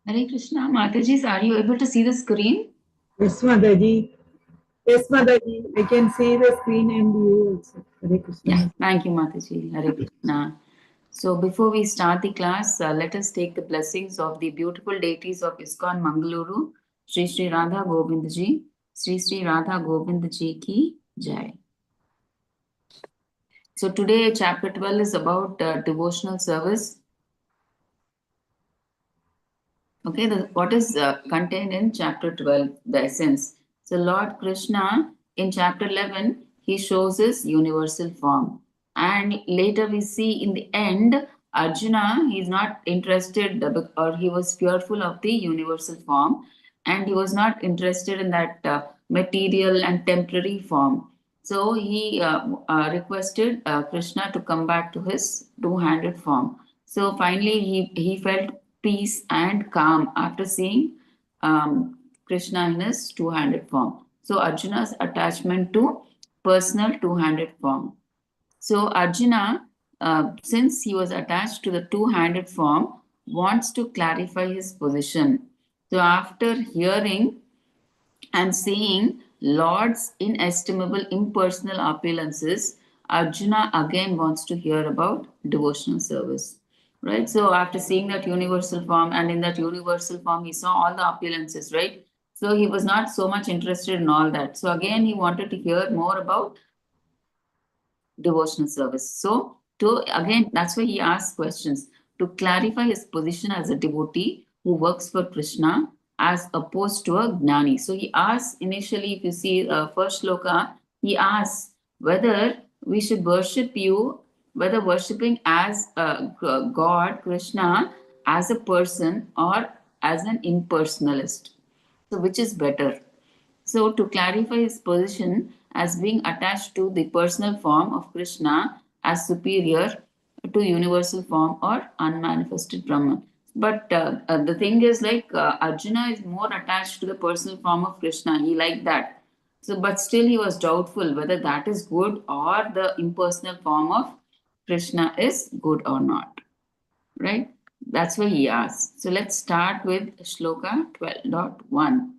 Hare Krishna. Mataji, are you able to see the screen? Yes, Mataji. Yes, Mataji. I can see the screen and you also. Hare Yeah, Krishna. thank you, Mataji. Hare Krishna. So before we start the class, let us take the blessings of the beautiful deities of ISKCON Mangaluru, Sri Radha Govinda ji, Sri Radha Govinda ji ki jai. So today, chapter 12 is about devotional service. Okay, what is contained in chapter 12, the essence. So, Lord Krishna in chapter 11, he shows his universal form. And later we see in the end, Arjuna, he is not interested or he was fearful of the universal form and he was not interested in that material and temporary form. So, he requested Krishna to come back to his two-handed form. So finally, he felt peace and calm after seeing Krishna in his two-handed form. So Arjuna's attachment to personal two-handed form. So Arjuna, since he was attached to the two-handed form, wants to clarify his position. So after hearing and seeing Lord's inestimable impersonal opulences, Arjuna again wants to hear about devotional service. Right? So after seeing that universal form, and in that universal form, he saw all the opulences, right? So he was not so much interested in all that. So again, he wanted to hear more about devotional service. So to again, that's why he asks questions to clarify his position as a devotee who works for Krishna as opposed to a gnani. So he asks initially, if you see first shloka, he asks whether we should worship you, whether worshipping as God, Krishna, as a person or as an impersonalist. So which is better? So, to clarify his position as being attached to the personal form of Krishna as superior to universal form or unmanifested Brahman. But the thing is, like Arjuna is more attached to the personal form of Krishna. He liked that. So, but still, he was doubtful whether that is good or the impersonal form of Krishna is good or not. Right? That's why he asked. So, let's start with Shloka 12.1.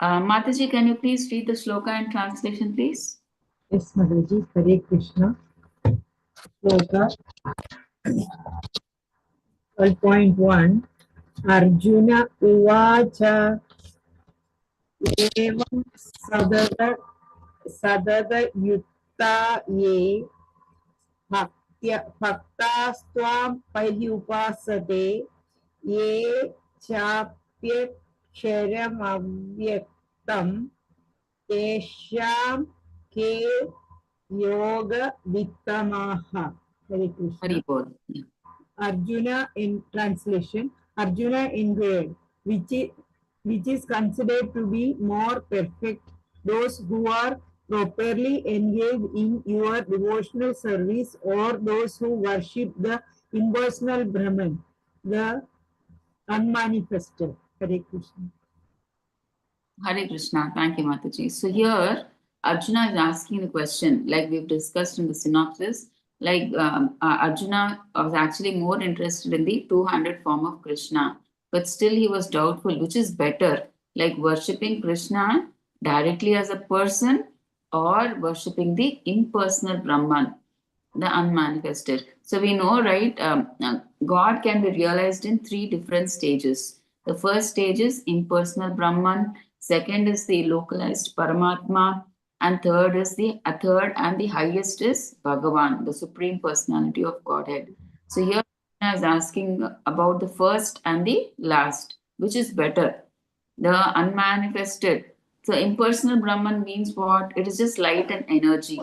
Mataji, can you please read the shloka and translation, please? Yes, Mataji. Hare Krishna. Sloka 12.1. Arjuna Uvacha Evam Sadada Yutta Ye Bhaktastvam Paryupasate Ye Chapyaksharam Avyaktam Tesham Ke Yoga Vittamaha. Hare Krishna. Haribol. Yeah. Arjuna in translation, Arjuna inquired, which is considered to be more perfect, those who are properly engaged in your devotional service or those who worship the impersonal Brahman, the unmanifested. Hare Krishna. Hare Krishna. Thank you, Mataji. So here, Arjuna is asking the question, like we've discussed in the synopsis, like Arjuna was actually more interested in the two-handed form of Krishna, but still he was doubtful, which is better, like worshipping Krishna directly as a person or worshipping the impersonal Brahman, the unmanifested. So we know, right? God can be realized in three different stages. The first stage is impersonal Brahman. Second is the localized Paramatma, and third and the highest is Bhagavan, the supreme personality of Godhead. So here Krishna is asking about the first and the last, which is better, the unmanifested. So impersonal Brahman means what? It is just light and energy.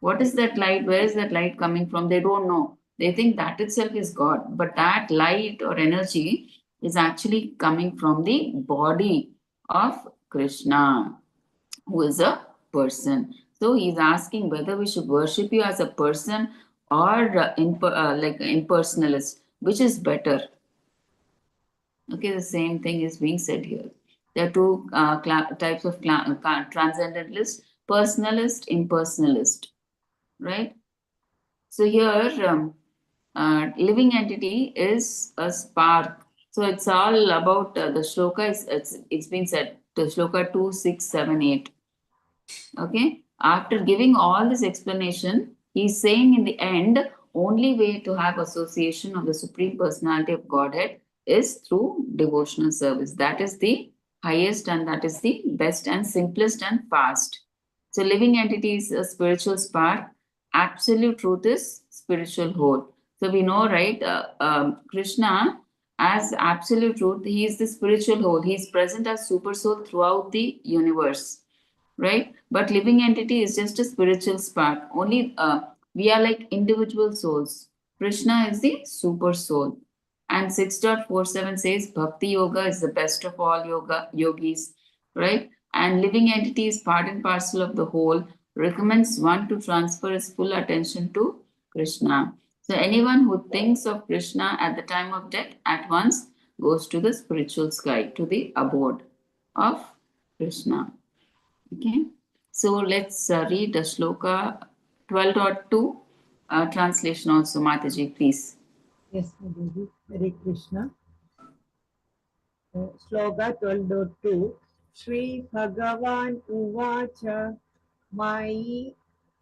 What is that light? Where is that light coming from? They don't know. They think that itself is God. But that light or energy is actually coming from the body of Krishna, who is a person. So he's asking whether we should worship you as a person or like an impersonalist, which is better. Okay, the same thing is being said here. There are two types of transcendentalist: personalist, impersonalist, right? So here, living entity is a spark. So it's all about the shloka. It's been said. The shloka 2, 6, 7, 8. Okay. After giving all this explanation, he's saying in the end, only way to have association of the Supreme Personality of Godhead is through devotional service. That is the highest and that is the best and simplest and fast. So, living entity is a spiritual spark. Absolute truth is spiritual whole. So, we know, right? Krishna, as absolute truth, he is the spiritual whole. He is present as super soul throughout the universe, right? But living entity is just a spiritual spark. Only we are like individual souls. Krishna is the super soul. And 6.47 says Bhakti Yoga is the best of all yoga yogis, right? And living entity is part and parcel of the whole, recommends one to transfer his full attention to Krishna. So anyone who thinks of Krishna at the time of death at once goes to the spiritual sky, to the abode of Krishna. Okay, so let's read the shloka 12.2 translation also, Mataji, please. Yes, Madhuji. Hare Krishna. Shloka 12.2 Shri Bhagavan Uvacha Mai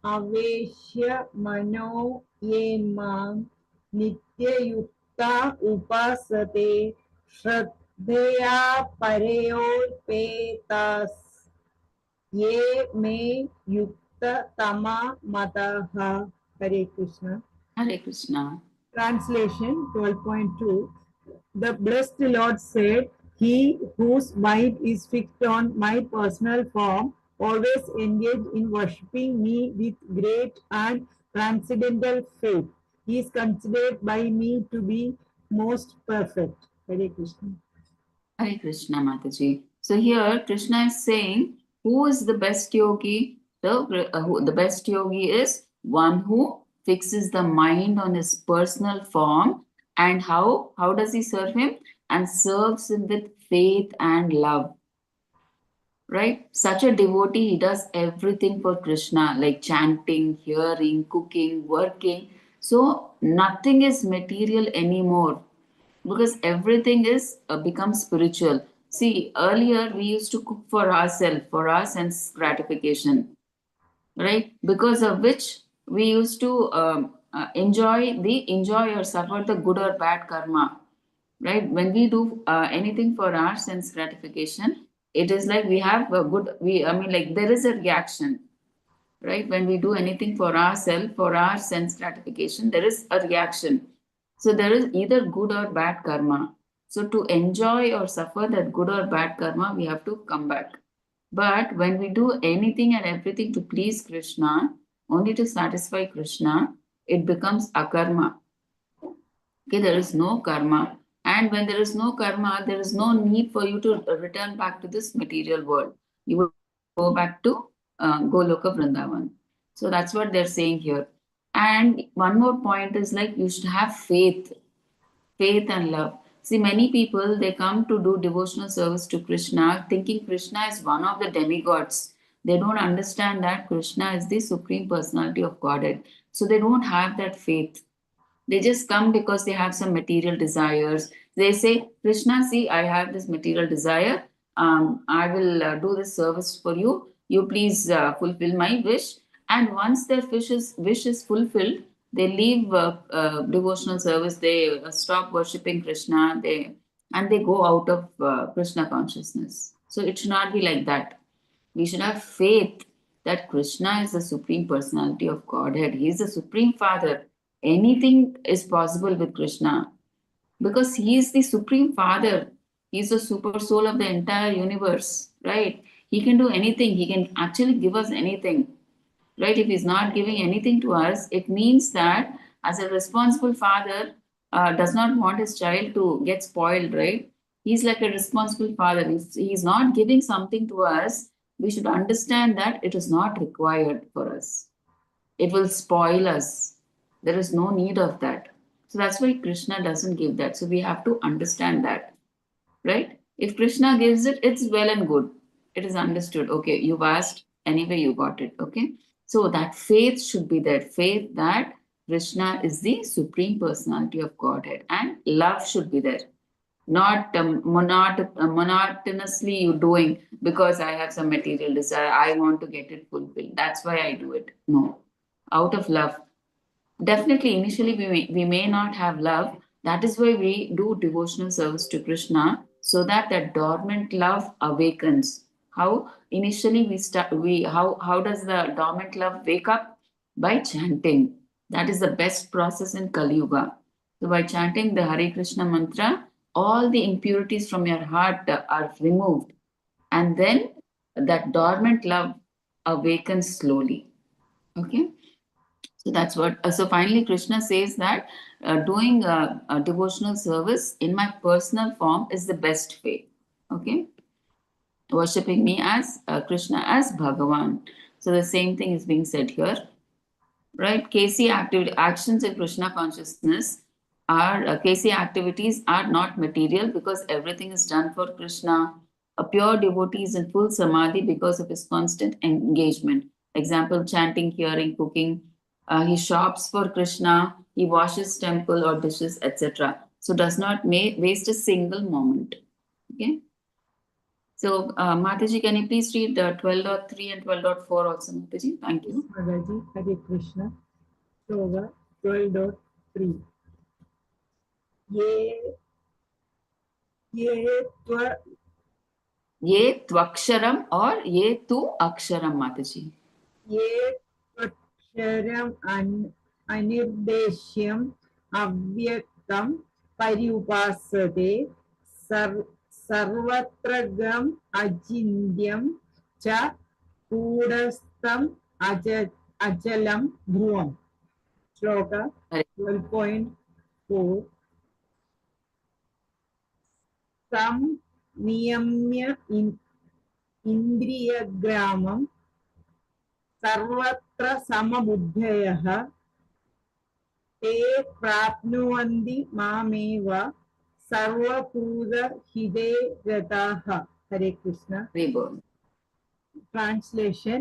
Aveshya Mano Yemam Nityayukta Upasate Shraddhaya Pareolpetas Ye Me Yukta Tama Mataha. Hare Krishna. Hare Krishna. Translation 12.2 The blessed Lord said, He whose mind is fixed on my personal form always engaged in worshipping me with great and transcendental faith. He is considered by me to be most perfect. Hare Krishna. Hare Krishna, Mataji. So here Krishna is saying, who is the best yogi? The best yogi is one who fixes the mind on his personal form. And how does he serve him? And serves him with faith and love. Right? Such a devotee, he does everything for Krishna, like chanting, hearing, cooking, working. So nothing is material anymore because everything is becomes spiritual. See, earlier we used to cook for ourselves, for our sense gratification, right? Because of which we used to enjoy or suffer the good or bad karma, right? When we do anything for our sense gratification, it is like we have a good we I mean like there is a reaction, right? When we do anything for ourselves, for our sense gratification, there is a reaction. So there is either good or bad karma. So to enjoy or suffer that good or bad karma, we have to come back. But when we do anything and everything to please Krishna, only to satisfy Krishna, it becomes akarma. Okay, there is no karma. And when there is no karma, there is no need for you to return back to this material world. You will go back to Goloka Vrindavan. So that's what they're saying here. And one more point is like you should have faith and love. See, many people they come to do devotional service to Krishna, thinking Krishna is one of the demigods. They don't understand that Krishna is the supreme personality of Godhead. So they don't have that faith. They just come because they have some material desires. They say, Krishna, see, I have this material desire. I will do this service for you. You please fulfill my wish. And once their wish is fulfilled, they leave devotional service. They stop worshipping Krishna. They go out of Krishna consciousness. So it should not be like that. We should have faith that Krishna is the supreme personality of Godhead. He is the supreme father. Anything is possible with Krishna because he is the supreme father. He is the super soul of the entire universe, right? He can do anything. He can actually give us anything, right? If he's not giving anything to us, it means that as a responsible father does not want his child to get spoiled, right? He's like a responsible father. He's not giving something to us. We should understand that it is not required for us. It will spoil us. There is no need of that. So that's why Krishna doesn't give that. So we have to understand that, right? If Krishna gives it, it's well and good. It is understood. Okay, you've asked, anyway, you got it. Okay. So that faith should be there. Faith that Krishna is the supreme personality of Godhead, and love should be there. not monotonously you doing because I have some material desire, I want to get it fulfilled, that's why I do it. No, out of love. Definitely, initially we may not have love. That is why we do devotional service to Krishna, so that that dormant love awakens. How initially we start? We how does the dormant love wake up? By chanting. That is the best process in Kali Yuga. So by chanting the Hare Krishna mantra, all the impurities from your heart are removed, and then that dormant love awakens slowly. Okay. So that's what. So finally, Krishna says that doing a devotional service in my personal form is the best way. Okay, worshipping me as Krishna as Bhagavan. So the same thing is being said here, right? KC activity actions in Krishna consciousness are KC activities are not material because everything is done for Krishna. A pure devotee is in full samadhi because of his constant engagement. Example: chanting, hearing, cooking. He shops for Krishna. He washes temple or dishes, etc. So does not waste a single moment. Okay. So Mataji, can you please read the 12.3 and 12.4 also, Mataji? Thank Yes, you. Mataji, Hare Krishna. Sloka 12.3. Ye ye tva ये त्वक्षरम और ये तु अक्षरम माताजी. ये त्वक्षरम् अनिर्देश्यम् अव्यक्तं पर्युपासते सर्वत्रगम् अचिन्त्यं च कूटस्थम् अचलं ध्रुवम्. Shloka Correct. 12.4. Sam niyamya indriyagramam सर्वत्र समबुद्धयः ते प्राप्नुवन्ति मामेव सर्वभूतहिते रताः. Hare Krishna. Very good. Translation.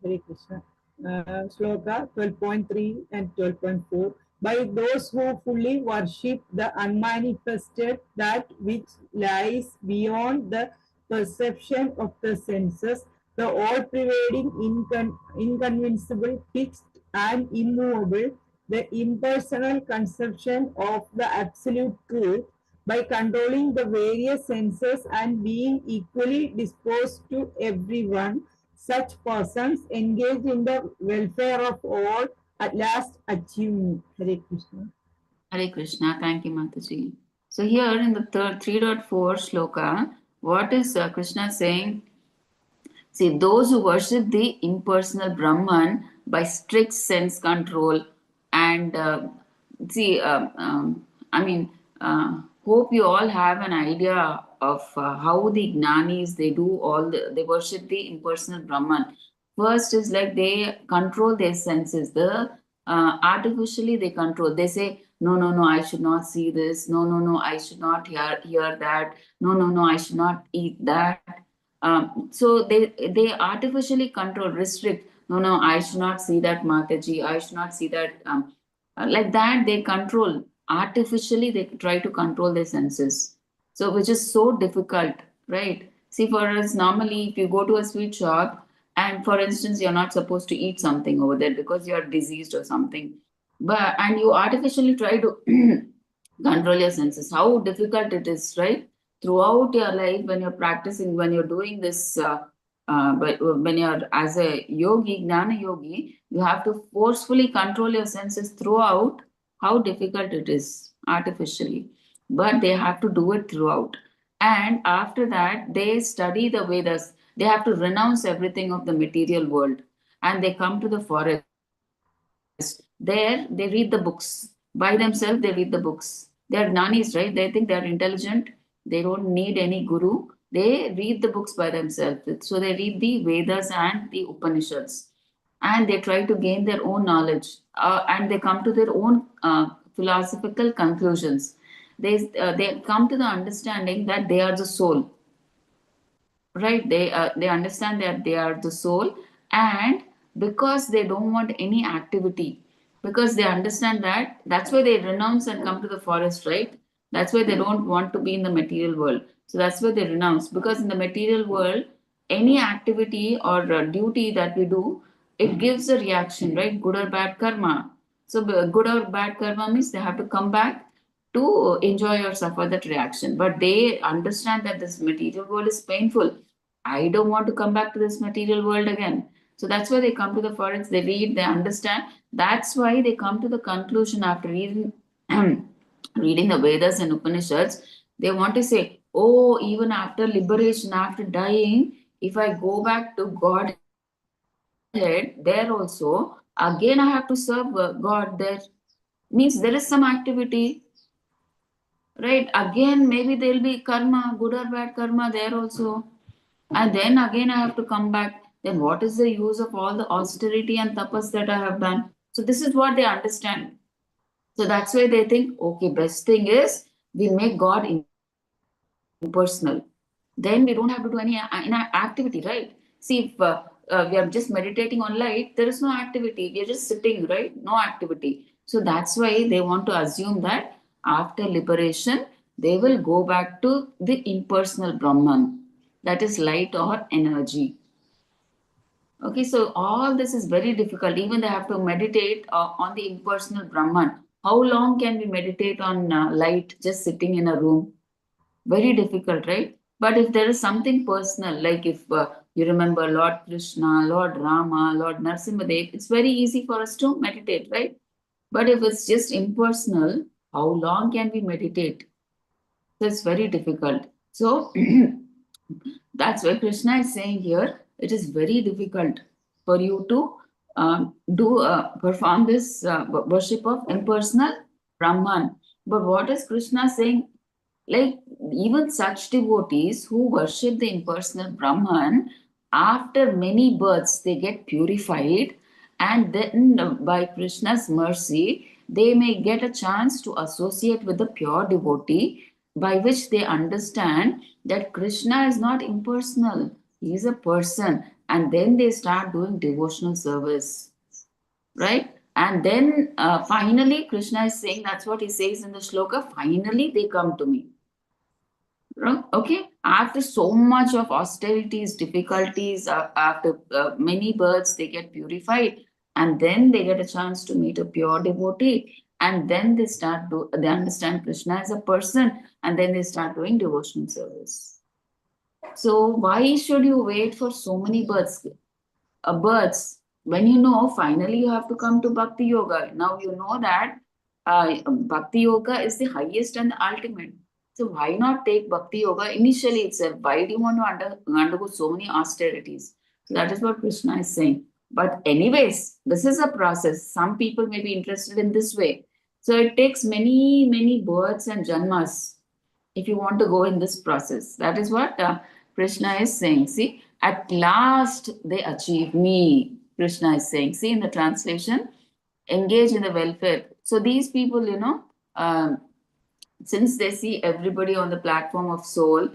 Hare Krishna. Shloka 12.3 and 12.4. By those who fully worship the unmanifested, that which lies beyond the perception of the senses, the all-pervading, inconvincible, fixed, and immovable, the impersonal conception of the absolute truth, by controlling the various senses and being equally disposed to everyone, such persons engaged in the welfare of all at last achieve me. Hare Krishna. Hare Krishna. Thank you, Mataji. So here in the third 3.4 shloka, what is Krishna saying? See, those who worship the impersonal Brahman by strict sense control and see, I mean, hope you all have an idea of how the Gnanis they do they worship the impersonal Brahman. First is like they control their senses. Artificially they control. They say no, no, no, I should not see this. No, no, no, I should not hear that. No, no, no, I should not eat that. So they artificially control, restrict. No, no, I should not see that Mataji. I should not see that. Like that, they control artificially. They try to control their senses. So which is so difficult, right? See, for us, normally, if you go to a sweet shop, and for instance, you're not supposed to eat something over there because you're diseased or something, but and you artificially try to control your senses. How difficult it is, right? Throughout your life, when you're practicing, when you're doing this, but when you're as a yogi, gnana yogi, you have to forcefully control your senses throughout. How difficult it is artificially, but they have to do it throughout. And after that, they study the Vedas. They have to renounce everything of the material world, and they come to the forest. There, they read the books. By themselves, they read the books. They are gnanis, right? They think they are intelligent. They don't need any guru. They read the books by themselves. So they read the Vedas and the Upanishads. And they try to gain their own knowledge. And they come to their own philosophical conclusions. They come to the understanding that they are the soul, right? They understand that they are the soul, and because they don't want any activity, because they understand that. That's why they renounce and come to the forest, right? That's why they don't want to be in the material world. So that's why they renounce, because in the material world, any activity or duty that we do, it gives a reaction, right? Good or bad karma. So good or bad karma means they have to come back to enjoy or suffer that reaction. But they understand that this material world is painful. I don't want to come back to this material world again. So that's why they come to the forest, they read, they understand. That's why they come to the conclusion after reading reading the Vedas and Upanishads. They want to say, oh, even after liberation, after dying, if I go back to Godhead, there also, again I have to serve God there. Means there is some activity, right? Again, maybe there'll be karma, good or bad karma there also. And then again, I have to come back. Then what is the use of all the austerity and tapas that I have done? So this is what they understand. So that's why they think, okay, best thing is we make God impersonal. Then we don't have to do any activity, right? See, if we are just meditating on light, there is no activity. We are just sitting, right? No activity. So that's why they want to assume that after liberation, they will go back to the impersonal Brahman, that is light or energy. Okay, so all this is very difficult. Even they have to meditate on the impersonal Brahman. How long can we meditate on light just sitting in a room? Very difficult, right? But if there is something personal, like if you remember Lord Krishna, Lord Rama, Lord Narsimhadev, it's very easy for us to meditate, right? But if it's just impersonal, how long can we meditate? So it's very difficult. So that's why Krishna is saying here it is very difficult for you to do perform this worship of impersonal Brahman. But what is Krishna saying? Like even such devotees who worship the impersonal Brahman, after many births, they get purified, and then by Krishna's mercy, they may get a chance to associate with the pure devotee, by which they understand that Krishna is not impersonal, he is a person, and then they start doing devotional service, right? And then finally, Krishna is saying, that's what he says in the shloka, finally they come to me. Okay, after so much of austerities, difficulties, after many births, they get purified, and then they get a chance to meet a pure devotee, and then they understand Krishna as a person, and then they start doing devotional service. So why should you wait for so many births when you know finally you have to come to Bhakti Yoga? Now you know that Bhakti Yoga is the highest and the ultimate. So why not take Bhakti Yoga initially itself? Why do you want to undergo so many austerities? So that is what Krishna is saying. But anyways, this is a process. Some people may be interested in this way. So it takes many births and janmas if you want to go in this process. That is what Krishna is saying. See, at last they achieve me. Krishna is saying. See, in the translation, engage in the welfare. So these people, um, since they see everybody on the platform of soul,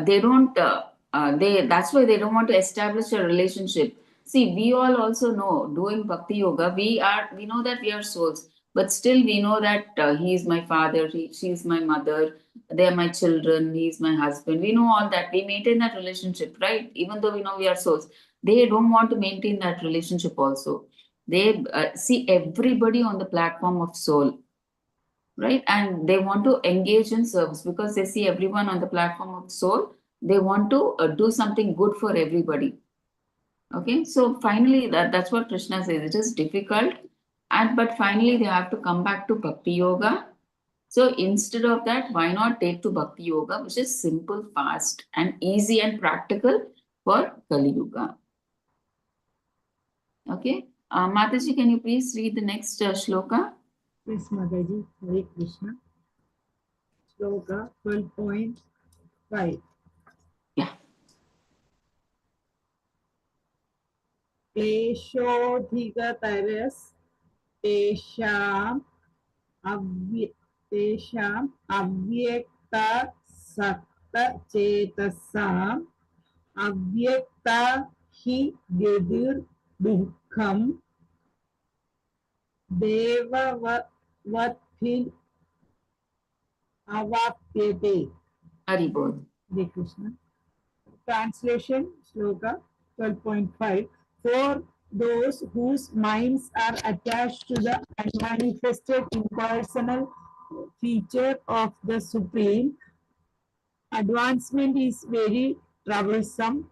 they don't they that's why they don't want to establish a relationship. See, we all also know doing bhakti yoga, we know that we are souls, but still we know that he is my father, she is my mother, they are my children, he is my husband. We know all that, we maintain that relationship, right? Even though we know we are souls, they don't want to maintain that relationship also. They see everybody on the platform of soul, right? And they want to engage in service because they see everyone on the platform of soul. They want to do something good for everybody. Okay, so finally, that's what Krishna says. It is difficult, and but finally they have to come back to Bhakti Yoga. So instead of that, why not take to Bhakti Yoga, which is simple, fast, and easy and practical for Kali Yuga. Okay, Mataji, can you please read the next shloka? Yes, Mataji. Hare Krishna. Shloka 12.5. Yeah. क्लेशोऽधिकतरस् तेषाम् तेषाम् अव्यक्तसक्तचेतसाम् अव्यक्ता हि विदुर्दुःखम् Devavathin avapyate. Haribol. Hare Krishna. Translation Sloka 12.5. For those whose minds are attached to the unmanifested impersonal feature of the Supreme, advancement is very troublesome.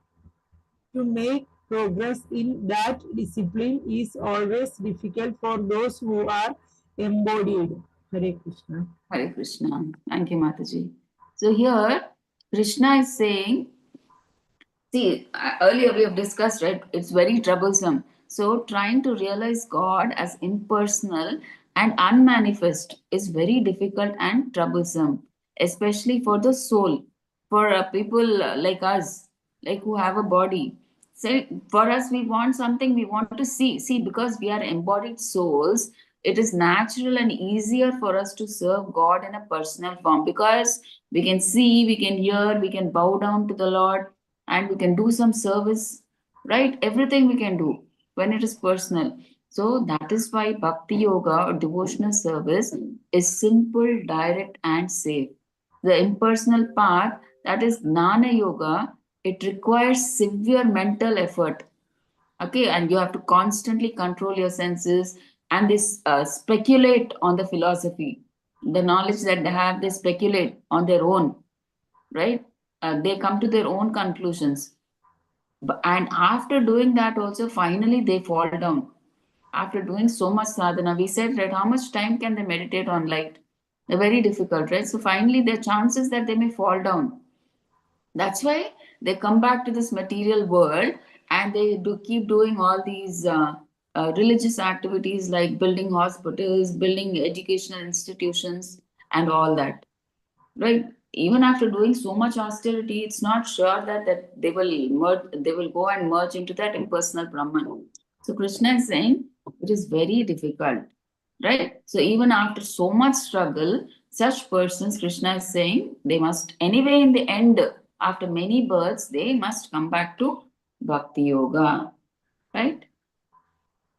To make progress in that discipline is always difficult for those who are embodied. Hare Krishna. Hare Krishna. Thank you, Mataji. So here, Krishna is saying, see, earlier we have discussed, right? It's very troublesome. So, trying to realize God as impersonal and unmanifest is very difficult and troublesome, especially for the soul, for people like us, like who have a body. So, for us, we want something we want to see. See, because we are embodied souls, it is natural and easier for us to serve God in a personal form because we can see, we can hear, we can bow down to the Lord and we can do some service, right? Everything we can do when it is personal. So that is why bhakti yoga or devotional service is simple, direct, and safe. The impersonal path, that is Gnana yoga, it requires severe mental effort. Okay, and you have to constantly control your senses and this speculate on the philosophy, the knowledge that they have, they speculate on their own, right? They come to their own conclusions. And after doing that, also finally they fall down. After doing so much sadhana, we said, right, how much time can they meditate on light? They're very difficult, right? So finally, there are chances that they may fall down. That's why they come back to this material world and they do keep doing all these religious activities like building hospitals, building educational institutions, and all that, right? Even after doing so much austerity, it's not sure that they will merge, they will go and merge into that impersonal Brahman. So Krishna is saying it is very difficult, right? So even after so much struggle, such persons, Krishna is saying, they must anyway in the end, after many births, they must come back to Bhakti Yoga, right?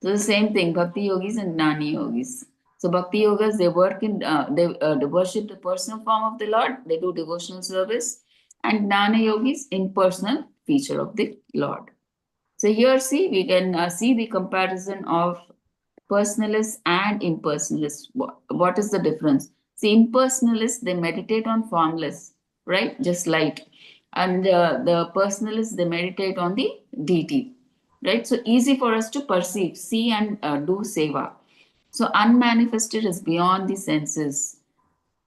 So the same thing, Bhakti Yogis and Gnani Yogis. So Bhakti Yogas, they work in, they worship the personal form of the Lord. They do devotional service, and Gnana Yogis, impersonal feature of the Lord. So here, see, we can see the comparison of personalists and impersonalists. What is the difference? See, impersonalists, they meditate on formless, right? Just light. And the personalists, they meditate on the deity, right? So easy for us to perceive, see, and do seva. So unmanifested is beyond the senses,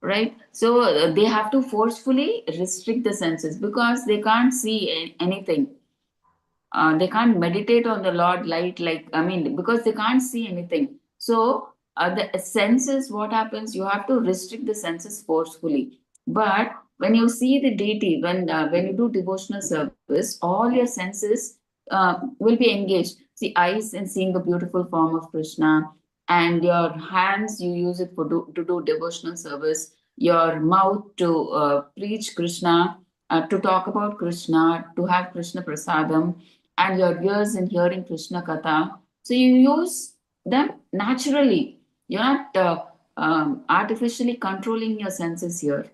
right? So they have to forcefully restrict the senses because they can't see anything. They can't meditate on the Lord light, like, I mean, because they can't see anything. So, the senses, what happens? You have to restrict the senses forcefully. But when you see the deity, when you do devotional service, all your senses will be engaged. See, eyes in seeing the beautiful form of Krishna, and your hands, you use it to do devotional service, your mouth to preach Krishna, to talk about Krishna, to have Krishna prasadam, and your ears in hearing Krishna Katha. So you use them naturally. You're not artificially controlling your senses here,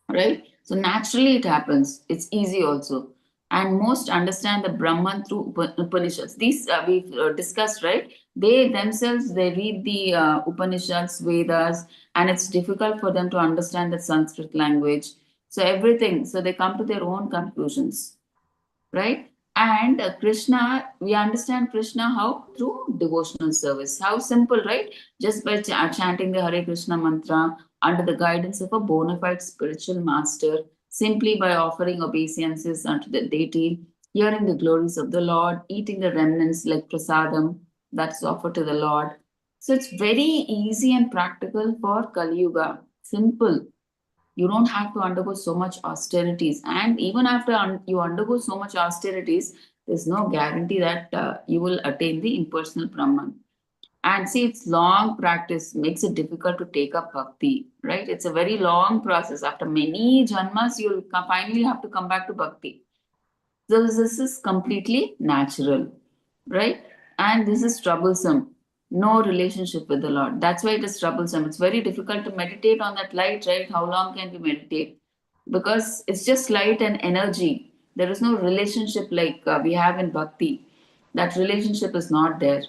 right? So naturally it happens. It's easy also. And most understand the Brahman through Upanishads. These we've discussed, right? They themselves, they read the Upanishads, Vedas, and it's difficult for them to understand the Sanskrit language. So everything, so they come to their own conclusions, right? And Krishna, we understand Krishna how? Through devotional service. How simple, right? Just by chanting the Hare Krishna mantra under the guidance of a bona fide spiritual master, simply by offering obeisances unto the deity, hearing the glories of the Lord, eating the remnants like prasadam that's offered to the Lord. So it's very easy and practical for Kali Yuga. Simple. You don't have to undergo so much austerities, and even after you undergo so much austerities, there's no guarantee that you will attain the impersonal Brahman. And see, it's long practice makes it difficult to take up bhakti, right? It's a very long process. After many janmas, you'll finally have to come back to bhakti. So this is completely natural, right? And this is troublesome. no relationship with the Lord. That's why it is troublesome. It's very difficult to meditate on that light, right? How long can we meditate? Because it's just light and energy. There is no relationship like we have in bhakti. That relationship is not there,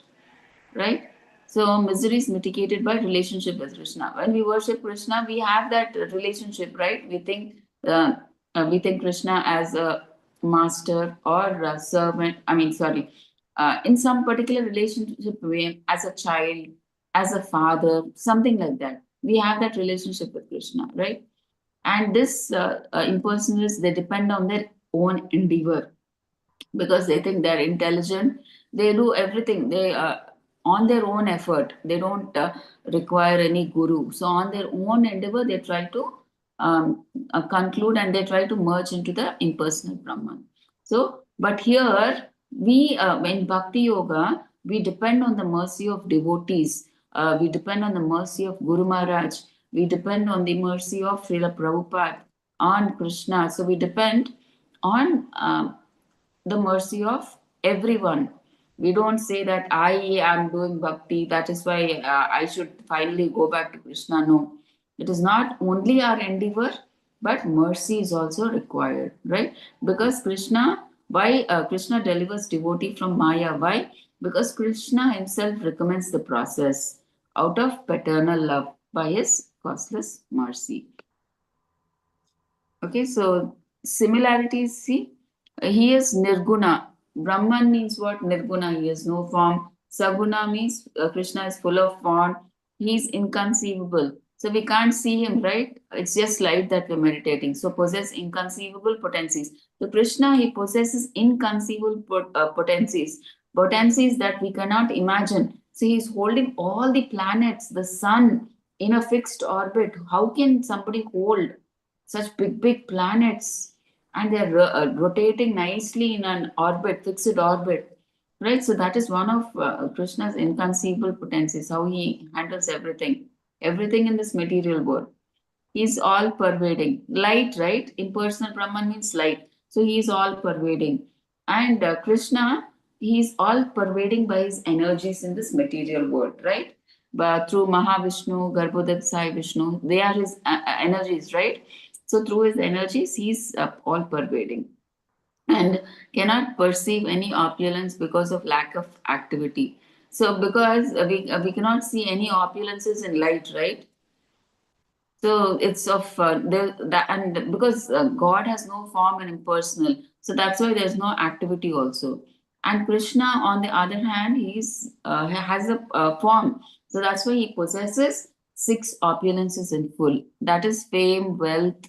right? So misery is mitigated by relationship with Krishna. When we worship Krishna, we have that relationship, right? We think Krishna as a master or a servant. I mean, sorry, in some particular relationship way, as a child, as a father, something like that. We have that relationship with Krishna, right? And this impersonalists, they depend on their own endeavor because they think they're intelligent. They do everything. They on their own effort. They don't require any guru. So on their own endeavor, they try to conclude and they try to merge into the impersonal Brahman. So, but here we in Bhakti Yoga, we depend on the mercy of devotees. We depend on the mercy of Guru Maharaj. We depend on the mercy of Srila Prabhupada, on Krishna. So we depend on the mercy of everyone. We don't say that I am doing bhakti, that is why I should finally go back to Krishna. No, it is not only our endeavor, but mercy is also required, right? Because why Krishna delivers devotee from Maya? Why? Because Krishna himself recommends the process out of paternal love by his causeless mercy. Okay, so similarities, see, he is Nirguna. Brahman means what? Nirguna, he has no form. Saguna means Krishna is full of form. He is inconceivable. So we can't see him, right? It's just light that we're meditating. So possess inconceivable potencies. So Krishna, he possesses inconceivable potencies, potencies that we cannot imagine. So he's holding all the planets, the sun in a fixed orbit. How can somebody hold such big planets and they're rotating nicely in an orbit, fixed orbit, right? So that is one of Krishna's inconceivable potencies, how he handles everything in this material world. He's all pervading. Light, right? Impersonal Brahman means light. So he's all pervading. And Krishna, he's all pervading by his energies in this material world, right? But through Mahavishnu, Garbhodak Sai Vishnu, they are his energies, right? So through his energies, he's all pervading and cannot perceive any opulence because of lack of activity. So because we cannot see any opulences in light, right? So it's of that, and because God has no form and impersonal, so that's why there's no activity also. And Krishna, on the other hand, has a form, so that's why he possesses six opulences in full. That is fame, wealth,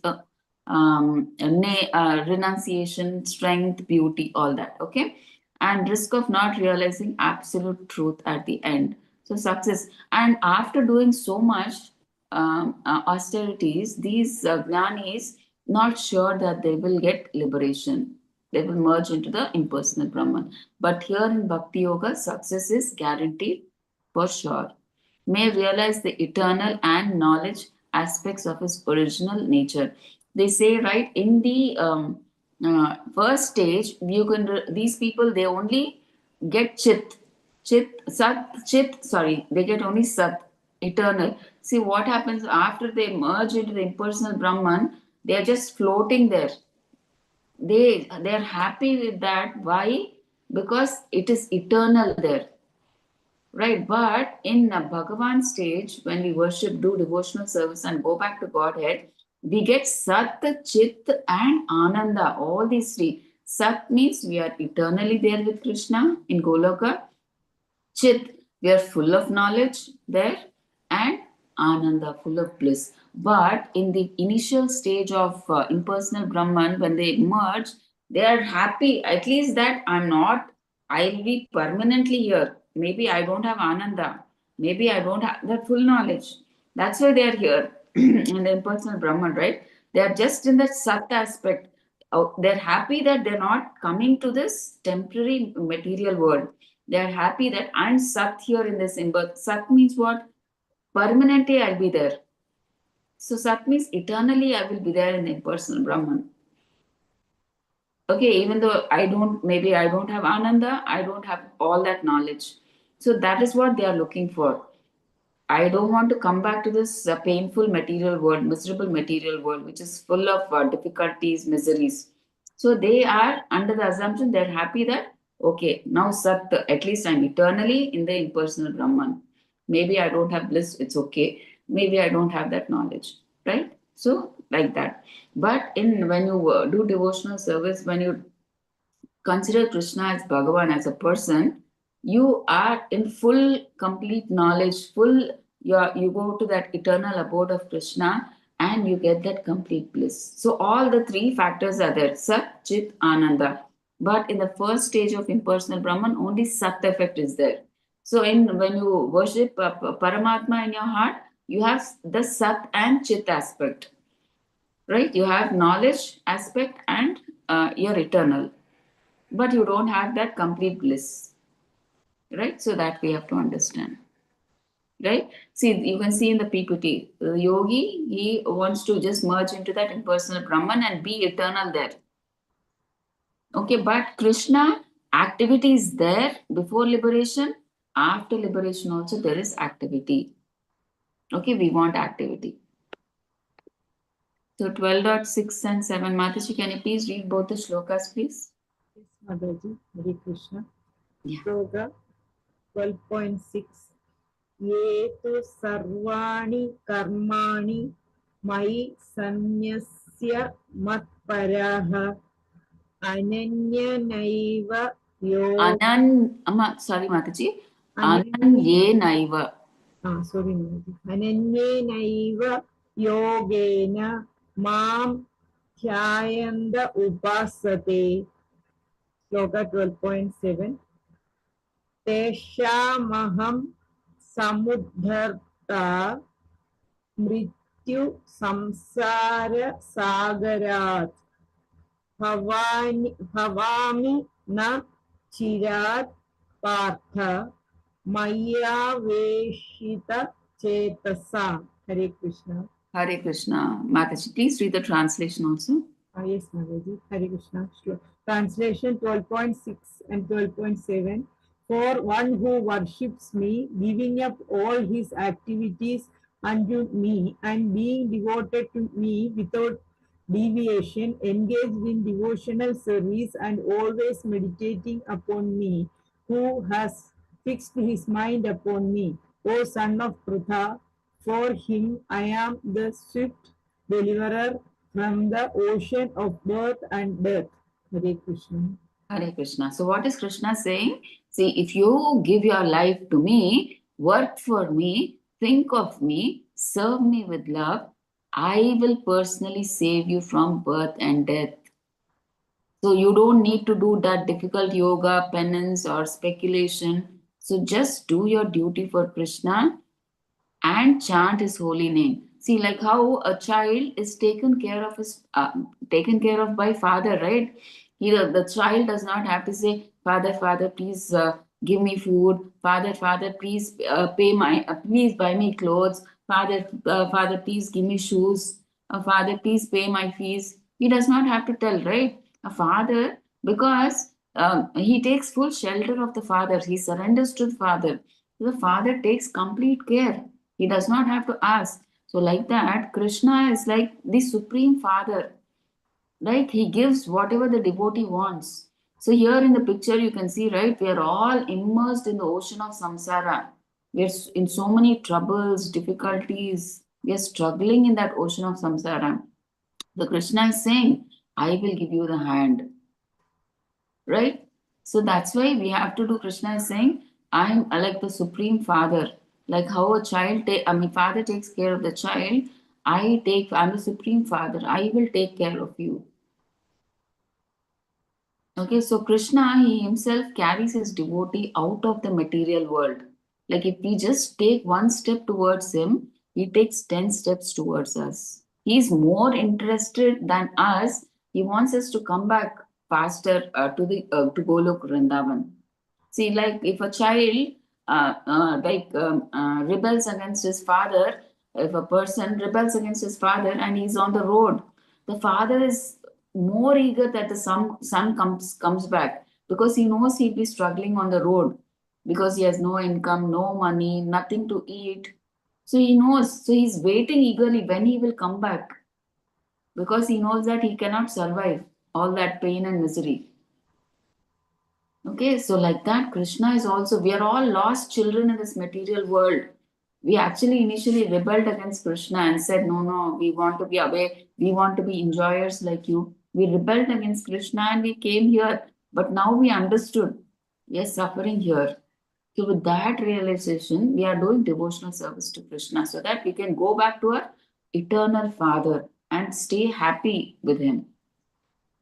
renunciation, strength, beauty, all that. Okay, and risk of not realizing absolute truth at the end. So success, and after doing so much austerities, these jnanis not sure that they will get liberation. They will merge into the impersonal Brahman. But here in Bhakti Yoga, success is guaranteed for sure. May realize the eternal and knowledge aspects of his original nature. They say, right, in the first stage, these people, they only get chit, they get only sat, eternal. See what happens after they merge into the impersonal Brahman, they are just floating there. They're happy with that. Why? Because it is eternal there. Right, but in a Bhagavan stage, when we worship, do devotional service, and go back to Godhead, we get Sat, Chit, and Ananda, all these three. Sat means we are eternally there with Krishna in Goloka. Chit, we are full of knowledge there, and Ananda, full of bliss. But in the initial stage of impersonal Brahman, when they merge, they are happy, at least that I'm not, I'll be permanently here. Maybe I don't have Ananda. Maybe I don't have that full knowledge. That's why they are here in the impersonal Brahman, right? They are just in that Sat aspect. Oh, they're happy that they're not coming to this temporary material world. They're happy that I'm Sat here in this impersonal. Sat means what? Permanently I'll be there. So Sat means eternally I will be there in the impersonal Brahman. Okay, even though maybe I don't have Ananda, I don't have all that knowledge. So that is what they are looking for. I don't want to come back to this painful material world, miserable material world, which is full of difficulties, miseries. So they are under the assumption they're happy that, okay, now Sat, at least I'm eternally in the impersonal Brahman. Maybe I don't have bliss, it's okay. Maybe I don't have that knowledge, right? So, like that. But in when you do devotional service, when you consider Krishna as Bhagavan, as a person, you are in full, complete knowledge, you go to that eternal abode of Krishna and you get that complete bliss. So all the three factors are there, Sat, Chit, Ananda. But in the first stage of impersonal Brahman, only Sat effect is there. So when you worship Paramatma in your heart, you have the Sat and Chit aspect, right? You have knowledge aspect and you're eternal, but you don't have that complete bliss, right? So that we have to understand, right? See, you can see in the PPT, the yogi, he wants to just merge into that impersonal Brahman and be eternal there. Okay, but Krishna, activity is there before liberation, after liberation also there is activity. Okay, we want activity. So 12.6 and 7, Mataji, can you please read both the shlokas, please? Yes, Mataji, Hare Krishna. Yeah. Shloka 12.6. ये तु सर्वाणि कर्माणि मयि सन्न्यस्य मत्पराः अनन्यनैव योग Sorry, Mataji. Ananyenaiva. sorry, अनन्येनैव योगेन मां ध्यायन्त उपासते. श्लोक 12.7. तेषामहं समुद्धर्ता मृत्यु संसार सागरात् भवामि न चिरात् पार्थ मय्यावेशित चेतसा. Hare Krishna. Hare Krishna. Mataji, please read the translation also. Yes, Mataji. Hare Krishna. Translation 12.6 and 12.7. For one who worships me, giving up all his activities unto me and being devoted to me without deviation, engaged in devotional service and always meditating upon me, who has fixed his mind upon me, O son of Pritha, for him I am the swift deliverer from the ocean of birth and death. Hare Krishna. Hare Krishna. So, what is Krishna saying? See, if you give your life to me, work for me, think of me, serve me with love, I will personally save you from birth and death. So, you don't need to do that difficult yoga, penance, or speculation. So, just do your duty for Krishna and chant his holy name. See, like how a child is taken care of by father, right? The child does not have to say, Father, Father, please give me food. Father, Father, please please buy me clothes. Father, Father, please give me shoes. Father, please pay my fees. He does not have to tell, right? A father, because he takes full shelter of the father. He surrenders to the father. The father takes complete care. He does not have to ask. So, like that, Krishna is like the supreme father, right? He gives whatever the devotee wants. So, here in the picture, you can see, right, we are all immersed in the ocean of samsara. We are in so many troubles, difficulties. We are struggling in that ocean of samsara. The Krishna is saying, I will give you the hand, right? So, that's why we have to do. Krishna is saying, I'm like the supreme father. Like how a father takes care of the child. I'm the supreme father. I will take care of you. Okay, so Krishna, he himself carries his devotee out of the material world. Like if we just take one step towards him, he takes 10 steps towards us. He's more interested than us. He wants us to come back faster to Golok Vrindavan. See, like if a child rebels against his father, if a person rebels against his father and he's on the road, the father is more eager that the son comes back because he knows he'll be struggling on the road. because he has no income, no money, nothing to eat. So he knows, so he's waiting eagerly when he will come back, because he knows that he cannot survive all that pain and misery. Okay, so like that, Krishna is also, we are all lost children in this material world. We actually initially rebelled against Krishna and said, no, no, we want to be away, we want to be enjoyers like you. We rebelled against Krishna and we came here, but now we understood we are suffering here. So, with that realization, we are doing devotional service to Krishna so that we can go back to our eternal Father and stay happy with Him.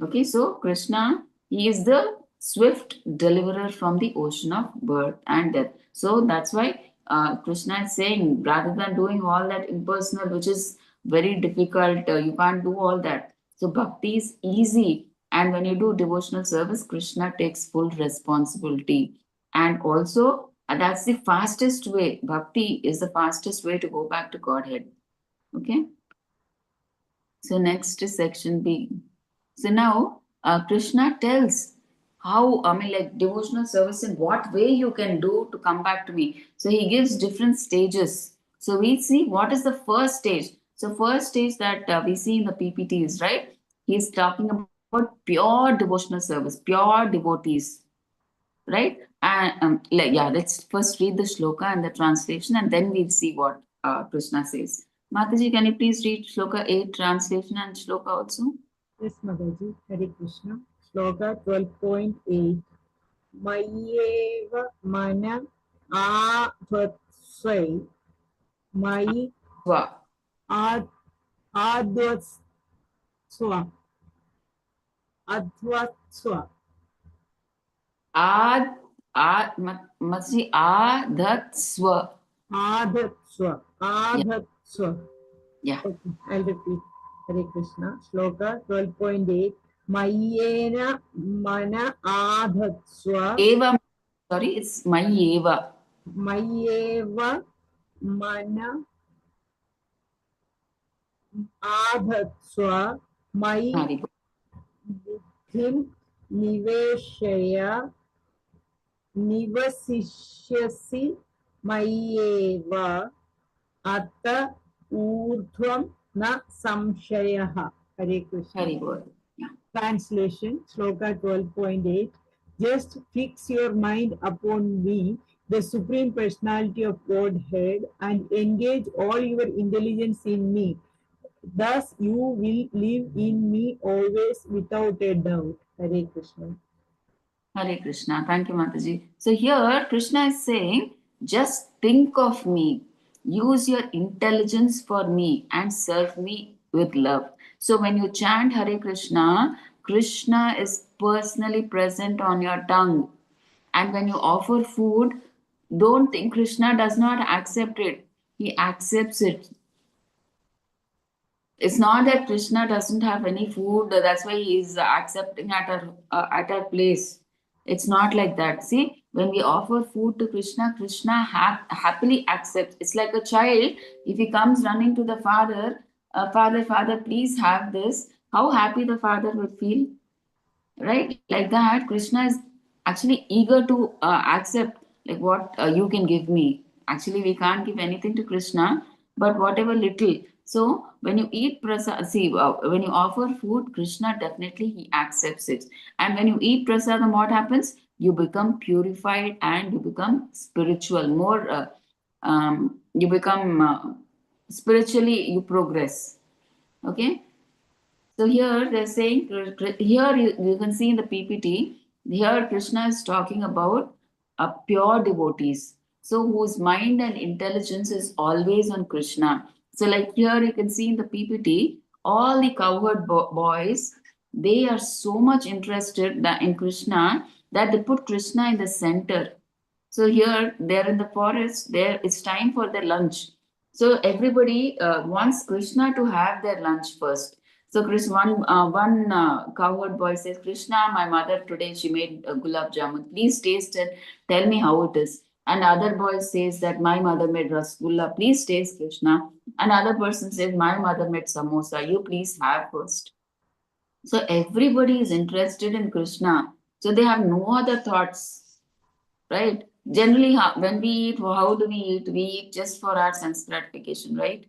Okay, so Krishna, he is the swift deliverer from the ocean of birth and death. So that's why Krishna is saying, rather than doing all that impersonal, which is very difficult, you can't do all that. So bhakti is easy. And when you do devotional service, Krishna takes full responsibility. And also, that's the fastest way. Bhakti is the fastest way to go back to Godhead. Okay. So next is section B. So now Krishna tells how, I mean, like devotional service in what way you can do to come back to me. So he gives different stages. So we see what is the first stage. So first stage that we see in the PPTs, right? He's talking about pure devotional service, pure devotees, right? And like yeah, let's first read the shloka and the translation, and then we'll see what Krishna says. Mataji, can you please read shloka 8 translation and shloka also? Yes, Mataji. Hare Krishna. Shloka 12.8. Mayeva mana advatsvai. Mai Swa. ad advatsva. Advatsva. Ad, Mataji, adhat swa. Adhatsva. Yeah, Adhatsva. yeah. Okay, I'll repeat. Hare Krishna. Shloka 12.8. Mayena mana adhatsva. Eva, sorry, it's my Eva. Mayeva mana adhatsva. Mai Hari. buddhim niveshaya nivasishyasi mayeva ata urdhvam na samshayaha. Hare Krishna. Hari Bol. Yeah. Translation, Shloka 12.8. Just fix your mind upon me, the Supreme Personality of Godhead, and engage all your intelligence in me. Thus you will live in me always without a doubt. Hare Krishna. Hare Krishna. Thank you, Mataji. So here Krishna is saying, just think of me, use your intelligence for me, and serve me with love. So when you chant Hare Krishna, Krishna is personally present on your tongue. And when you offer food, don't think Krishna does not accept it. He accepts it. It's not that Krishna doesn't have any food, that's why he is accepting at our place. It's not like that. See, when we offer food to Krishna, Krishna happily accepts. It's like a child. If he comes running to the father, father, please have this. How happy the father will feel, right? Like that, Krishna is actually eager to accept like what you can give me. Actually, we can't give anything to Krishna, but whatever little. So when you eat prasad, see, when you offer food, Krishna definitely he accepts it. And when you eat prasadam, what happens? You become purified and you become spiritual, more you become spiritually, you progress. Okay. So here they're saying, here you can see in the PPT, here Krishna is talking about pure devotees. So whose mind and intelligence is always on Krishna. So like here you can see in the PPT, all the cowherd boys, they are so much interested in Krishna that they put Krishna in the center. So here they're in the forest, there it's time for their lunch. So everybody wants Krishna to have their lunch first. So one cowherd boy says, Krishna, my mother today she made gulab jamun. Please taste it. Tell me how it is. And other boy says that my mother made rasgulla. Please taste, Krishna. Another person says, my mother made samosa. You please have first. So everybody is interested in Krishna. So they have no other thoughts. right? Generally, when we eat, how do we eat? We eat just for our sense gratification, right?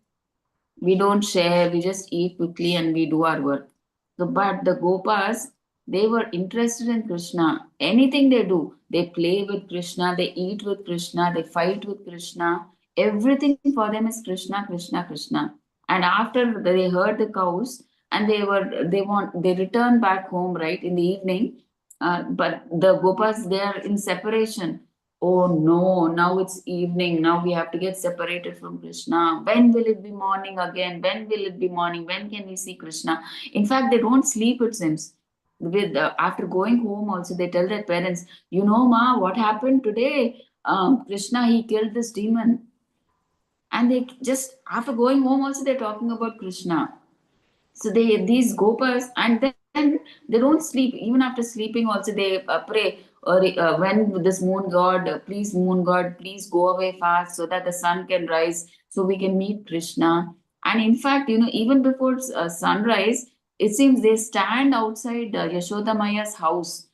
We don't share, we just eat quickly and we do our work. So, but the Gopas, they were interested in Krishna. Anything they do, they play with Krishna, they eat with Krishna, they fight with Krishna. Everything for them is Krishna, Krishna, Krishna. And after they herd the cows and they return back home, right, in the evening. But the Gopas, they are in separation. Oh no, now it's evening. Now we have to get separated from Krishna. When will it be morning again? When will it be morning? When can we see Krishna? In fact, they don't sleep, it seems. With after going home, also they tell their parents, you know, ma, what happened today? Krishna, he killed this demon. And they just after going home, also they're talking about Krishna. So they these gopas, and then they don't sleep. Even after sleeping, also they pray. When this moon god, please moon god, please go away fast so that the sun can rise, so we can meet Krishna. And in fact, even before sunrise, it seems they stand outside Yashoda Maya's house.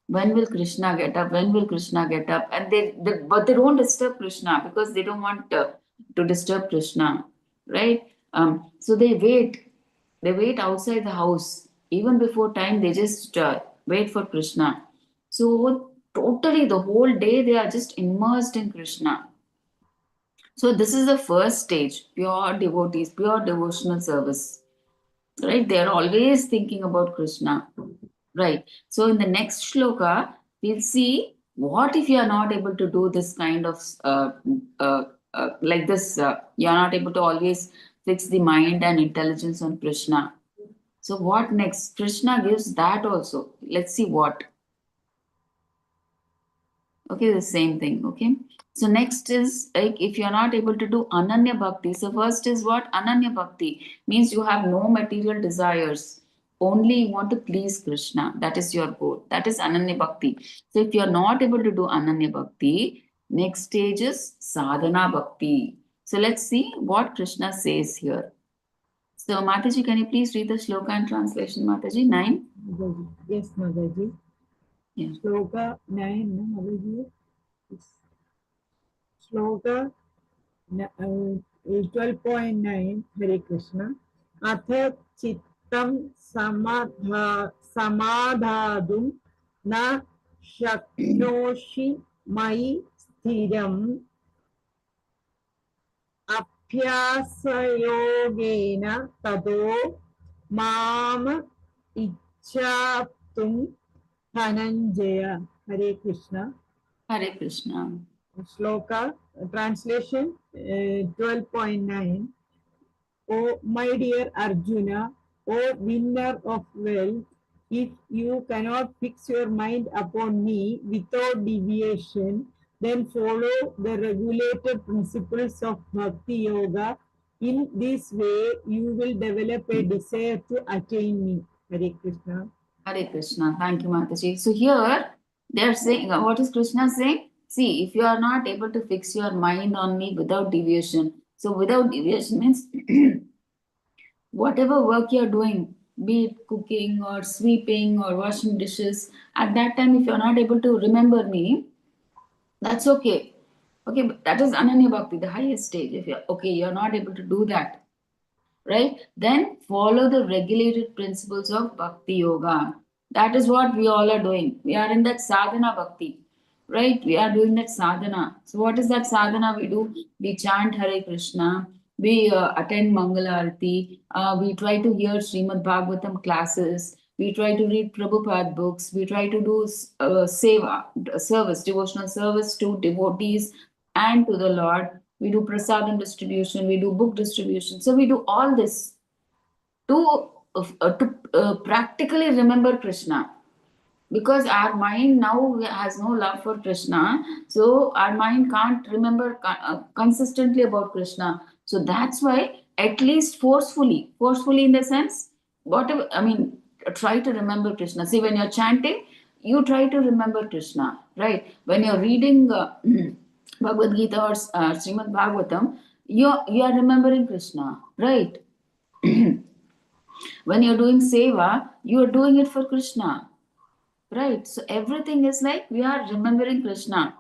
When will Krishna get up? When will Krishna get up? And but they don't disturb Krishna because they don't want to disturb Krishna, right? So they wait outside the house. Even before time, they just wait for Krishna. So, totally the whole day, they are just immersed in Krishna. So, this is the first stage, pure devotees, pure devotional service, right? They are always thinking about Krishna, right? So, in the next shloka, we'll see what if you are not able to do this kind of uh, like this, you are not able to always fix the mind and intelligence on Krishna. So what next? Krishna gives that also. Let's see what. Okay, the same thing. Okay. So next is like if you're not able to do Ananya Bhakti. So first is what? Ananya Bhakti means you have no material desires. Only you want to please Krishna. That is your goal. That is Ananya Bhakti. So if you're not able to do Ananya Bhakti, next stage is Sadhana Bhakti. So let's see what Krishna says here. So Mataji, can you please read the shloka and translation, Mataji? 9. Mataji. Yes, Mataji. Yeah. Shloka 9, no, Mataji? Shloka 12.9 Hare Krishna. अथ चित्तं समाधातुं न शक्नोषि मयि स्थिरम् अभ्यासयोगेन ततो माम इच्छाप्तुं Dhananjay. Hare Krishna. Hare Krishna. Shloka translation 12.9. O my dear Arjuna, O winner of wealth, if you cannot fix your mind upon me without deviation, then follow the regulated principles of Bhakti Yoga. In this way, you will develop a desire to attain me. Hare Krishna. Hare Krishna. Thank you, Mataji. So here they're saying, what is Krishna saying? See, if you are not able to fix your mind on me without deviation, so without deviation means whatever work you're doing, be it cooking or sweeping or washing dishes, at that time, if you're not able to remember me, that's okay. Okay, but that is Ananya Bhakti, the highest stage. If you're okay, you're not able to do that, right? Then follow the regulated principles of Bhakti Yoga. That is what we all are doing. We are in that sadhana bhakti, right? We are doing that sadhana. So, what is that sadhana we do? We chant Hare Krishna, we attend Mangalarti, we try to hear Srimad Bhagavatam classes, we try to read Prabhupada books, we try to do seva, service, devotional service to devotees and to the Lord. We do prasadam distribution, we do book distribution. So we do all this to practically remember Krishna, because our mind now has no love for Krishna, so our mind can't remember consistently about Krishna. So that's why, at least forcefully in the sense, whatever, I mean, try to remember Krishna. See, when you're chanting, you try to remember Krishna, right? When you're reading Bhagavad Gita or Srimad Bhagavatam, you are remembering Krishna, right? When you're doing seva, you are doing it for Krishna. right? So everything is like we are remembering Krishna,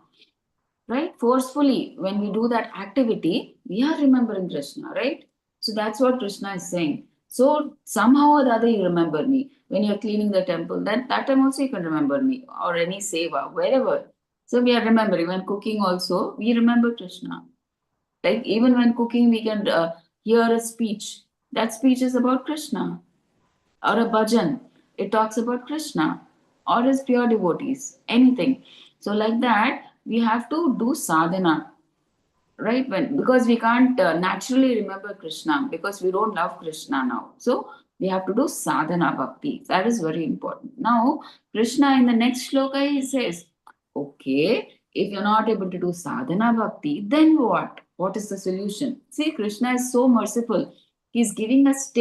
right? Forcefully, when we do that activity, we are remembering Krishna, right? So that's what Krishna is saying. So somehow or the other, you remember me when you're cleaning the temple. That time also you can remember me, or any seva, wherever. So we are remembering. When cooking also, we remember Krishna. Like even when cooking, we can hear a speech. That speech is about Krishna, or a bhajan. It talks about Krishna or his pure devotees, anything. So like that, we have to do sadhana, right? When because we can't naturally remember Krishna because we don't love Krishna now. So we have to do sadhana bhakti. That is very important. Now Krishna in the next shloka he says, okay, if you're not able to do sadhana bhakti, then what? What is the solution? See, Krishna is so merciful. He's giving us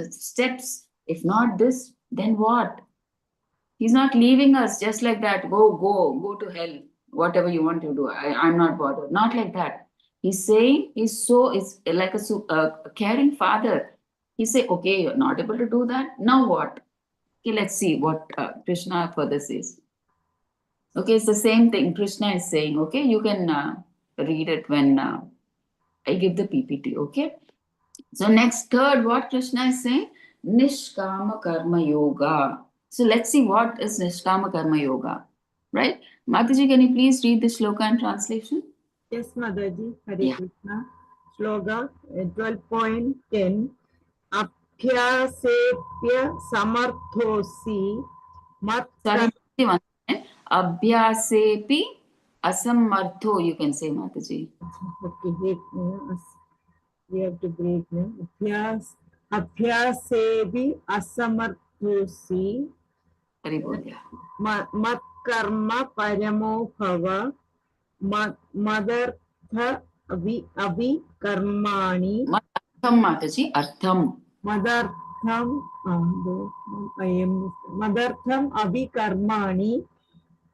steps. If not this, then what? He's not leaving us just like that. Go to hell. Whatever you want to do. I'm not bothered. Not like that. He's saying it's like a caring father. He say, okay, you're not able to do that. Now what? Okay, let's see what Krishna further says. Okay, it's the same thing Krishna is saying. Okay, you can read it when I give the PPT. Okay. So next third, what Krishna is saying, Nishkama Karma Yoga. So let's see what is Nishkama Karma Yoga, right? Mataji, can you please read the shloka and translation? Yes, Madaji, Hare Yeah. Krishna. Shloka 12.10. Abhyasepya samarthosi mat Sorry, Mataji, one second. Abhyasepi asamartho, you can say, Mataji. okay, wait, we have to break now. Abhyasebi asamarthosi Very good, yeah. mat karma paramo bhava madartha abhi karmani Artham, Mataji, Artham. Madartham Madartham Abhikarmani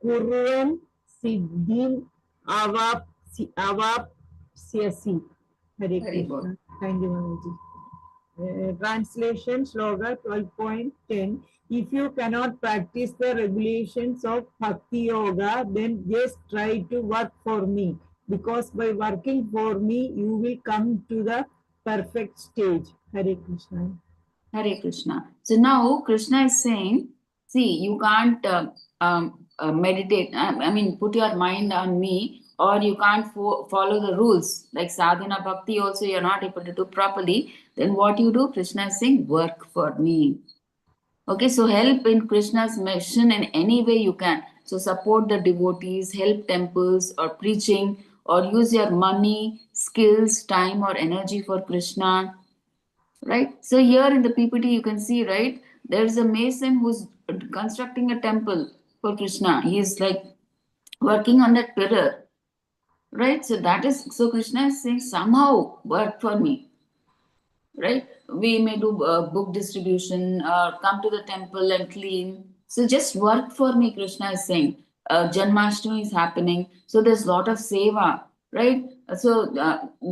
Kurvan Siddhim Avapsyasi. Hare Very good. Krishna. Thank you, Mamaji. Translation Sloga 12.10. If you cannot practice the regulations of Bhakti Yoga, then just try to work for me. Because by working for me, you will come to the perfect stage. Hare Krishna. Hare Krishna. So now Krishna is saying, see, you can't meditate, I mean, put your mind on me, or you can't follow the rules. Like sadhana bhakti, also, you're not able to do properly. Then what you do? Krishna is saying, work for me. Okay, so help in Krishna's mission in any way you can. So support the devotees, help temples or preaching, or use your money, skills, time, or energy for Krishna, right? So here in the PPT you can see, right, there's a mason who's constructing a temple for Krishna. He's like working on that pillar, right? So that is, so Krishna is saying somehow work for me, right? We may do book distribution or come to the temple and clean. So just work for me, Krishna is saying. Janmashtami is happening, so there's a lot of seva, right? So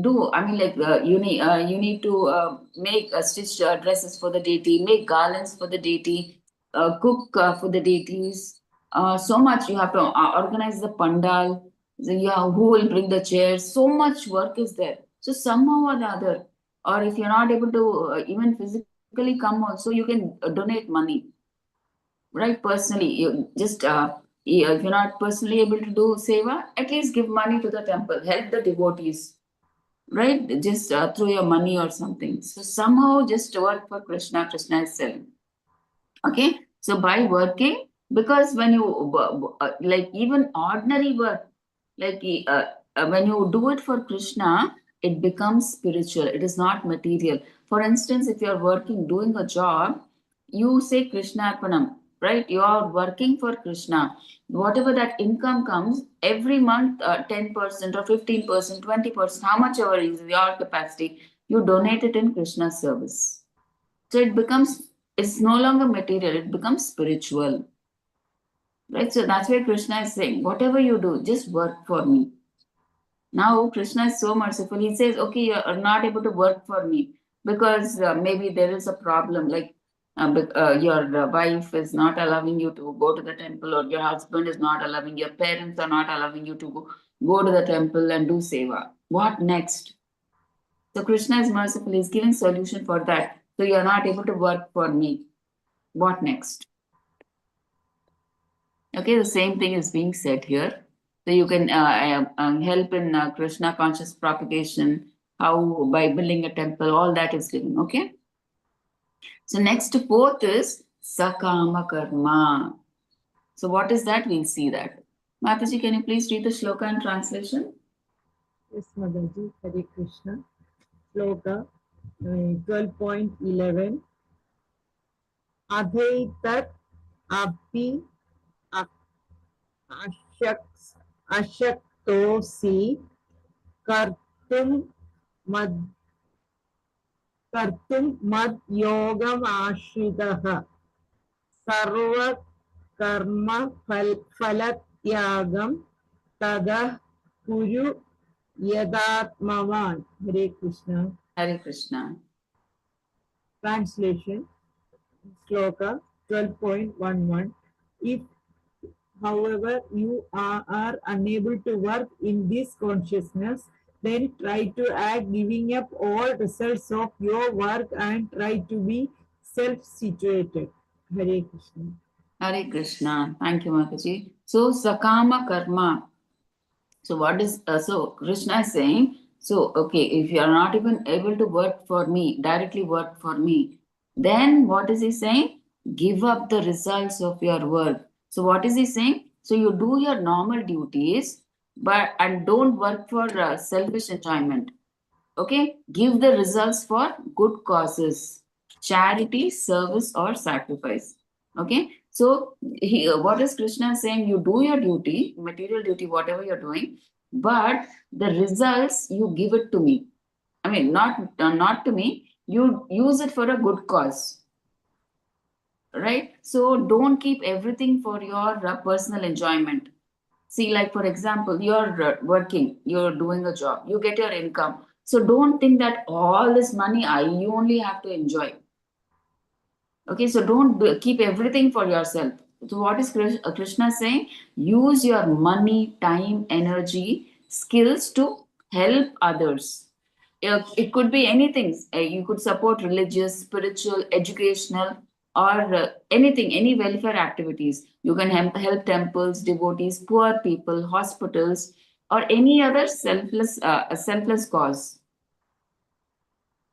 do, I mean, like you need to make stitch dresses for the deity, make garlands for the deity, cook for the deities. So much you have to organize the pandal. So, yeah, who will bring the chairs? So much work is there. So somehow or the other, or if you're not able to even physically come also, you can donate money, right? Personally, you just if you're not personally able to do seva, at least give money to the temple, help the devotees, right? Just throw your money or something. So somehow just work for Krishna. Krishna is saying, okay, so by working, because when you like even ordinary work, like when you do it for Krishna, it becomes spiritual, it is not material. For instance, if you're working, doing a job, you say Krishna Arpanam, right? You are working for Krishna. Whatever that income comes every month, 10% or 15%, 20%, how much ever is your capacity, you donate it in Krishna's service. So it becomes, it's no longer material, it becomes spiritual. Right? So that's why Krishna is saying, whatever you do, just work for me. Now Krishna is so merciful. He says, okay, you are not able to work for me because maybe there is a problem. Like your wife is not allowing you to go to the temple, or your husband is not allowing, your parents are not allowing you to go to the temple and do seva. What next? So Krishna is merciful, he's giving solution for that. So you're not able to work for me. What next? Okay, the same thing is being said here. So you can help in Krishna conscious propagation, how by building a temple, all that is given. Okay. So next fourth is Sakama Karma. So what is that? We'll see that. Mataji, can you please read the shloka and translation? Yes, Madaji, Hare Krishna. Sloka 12.11. Adhaitat api ashaktosi kartum mad yogam ashridah sarva karma phalatyagam tadah kuru yadatmavan. Hare Krishna. Hare Krishna. Translation. Sloka 12.11. If, however, you are unable to work in this consciousness, then try to act giving up all results of your work and try to be self-situated. Hare Krishna. Hare Krishna. Thank you, Mataji. So Sakama Karma. So what is so Krishna is saying? So okay, if you are not even able to work for me, directly work for me, then what is he saying? Give up the results of your work. So what is he saying? So you do your normal duties, but and don't work for selfish enjoyment. Okay, give the results for good causes, charity, service, or sacrifice. Okay, so what is Krishna saying? You do your duty, material duty, whatever you're doing, but the results you give it to me. I mean, not to me. You use it for a good cause, right? So don't keep everything for your personal enjoyment. See, like for example, you're working, you're doing a job, you get your income. So don't think that all this money you only have to enjoy. Okay, so don't keep everything for yourself. So what is Krishna saying? Use your money, time, energy, skills to help others. It could be anything. You could support religious, spiritual, educational, or anything, any welfare activities. You can help temples, devotees, poor people, hospitals, or any other selfless cause.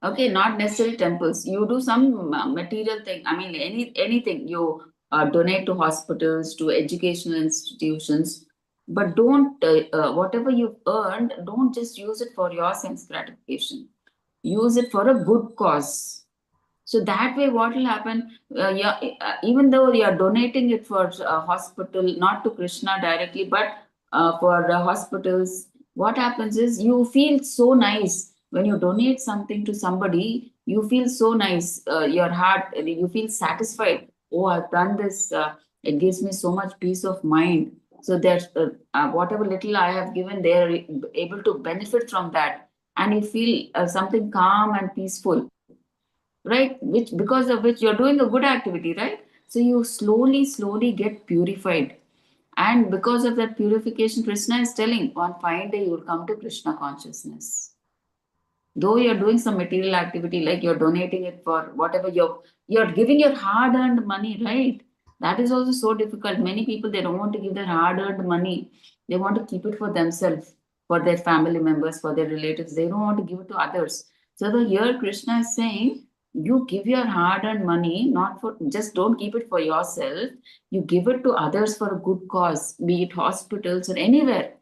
Okay, not necessarily temples. You do some material thing. I mean, anything you donate to hospitals, to educational institutions, but don't whatever you've earned, don't just use it for your sense gratification. Use it for a good cause. So that way, what will happen? Yeah, even though you are donating it for hospital, not to Krishna directly, but for hospitals, what happens is you feel so nice when you donate something to somebody. You feel so nice. Your heart, you feel satisfied. Oh, I've done this. It gives me so much peace of mind. So that whatever little I have given, they are able to benefit from that, and you feel something calm and peaceful, right? Which because of which you're doing a good activity, right? So you slowly get purified, and because of that purification, Krishna is telling on fine day you will come to Krishna consciousness. Though you're doing some material activity, like you're donating it for whatever you're giving your hard earned money, right? That is also so difficult. Many people, they don't want to give their hard earned money. They want to keep it for themselves, for their family members, for their relatives. They don't want to give it to others. So here Krishna is saying, you give your hard earned money, not for, just don't keep it for yourself. You give it to others for a good cause, be it hospitals or anywhere,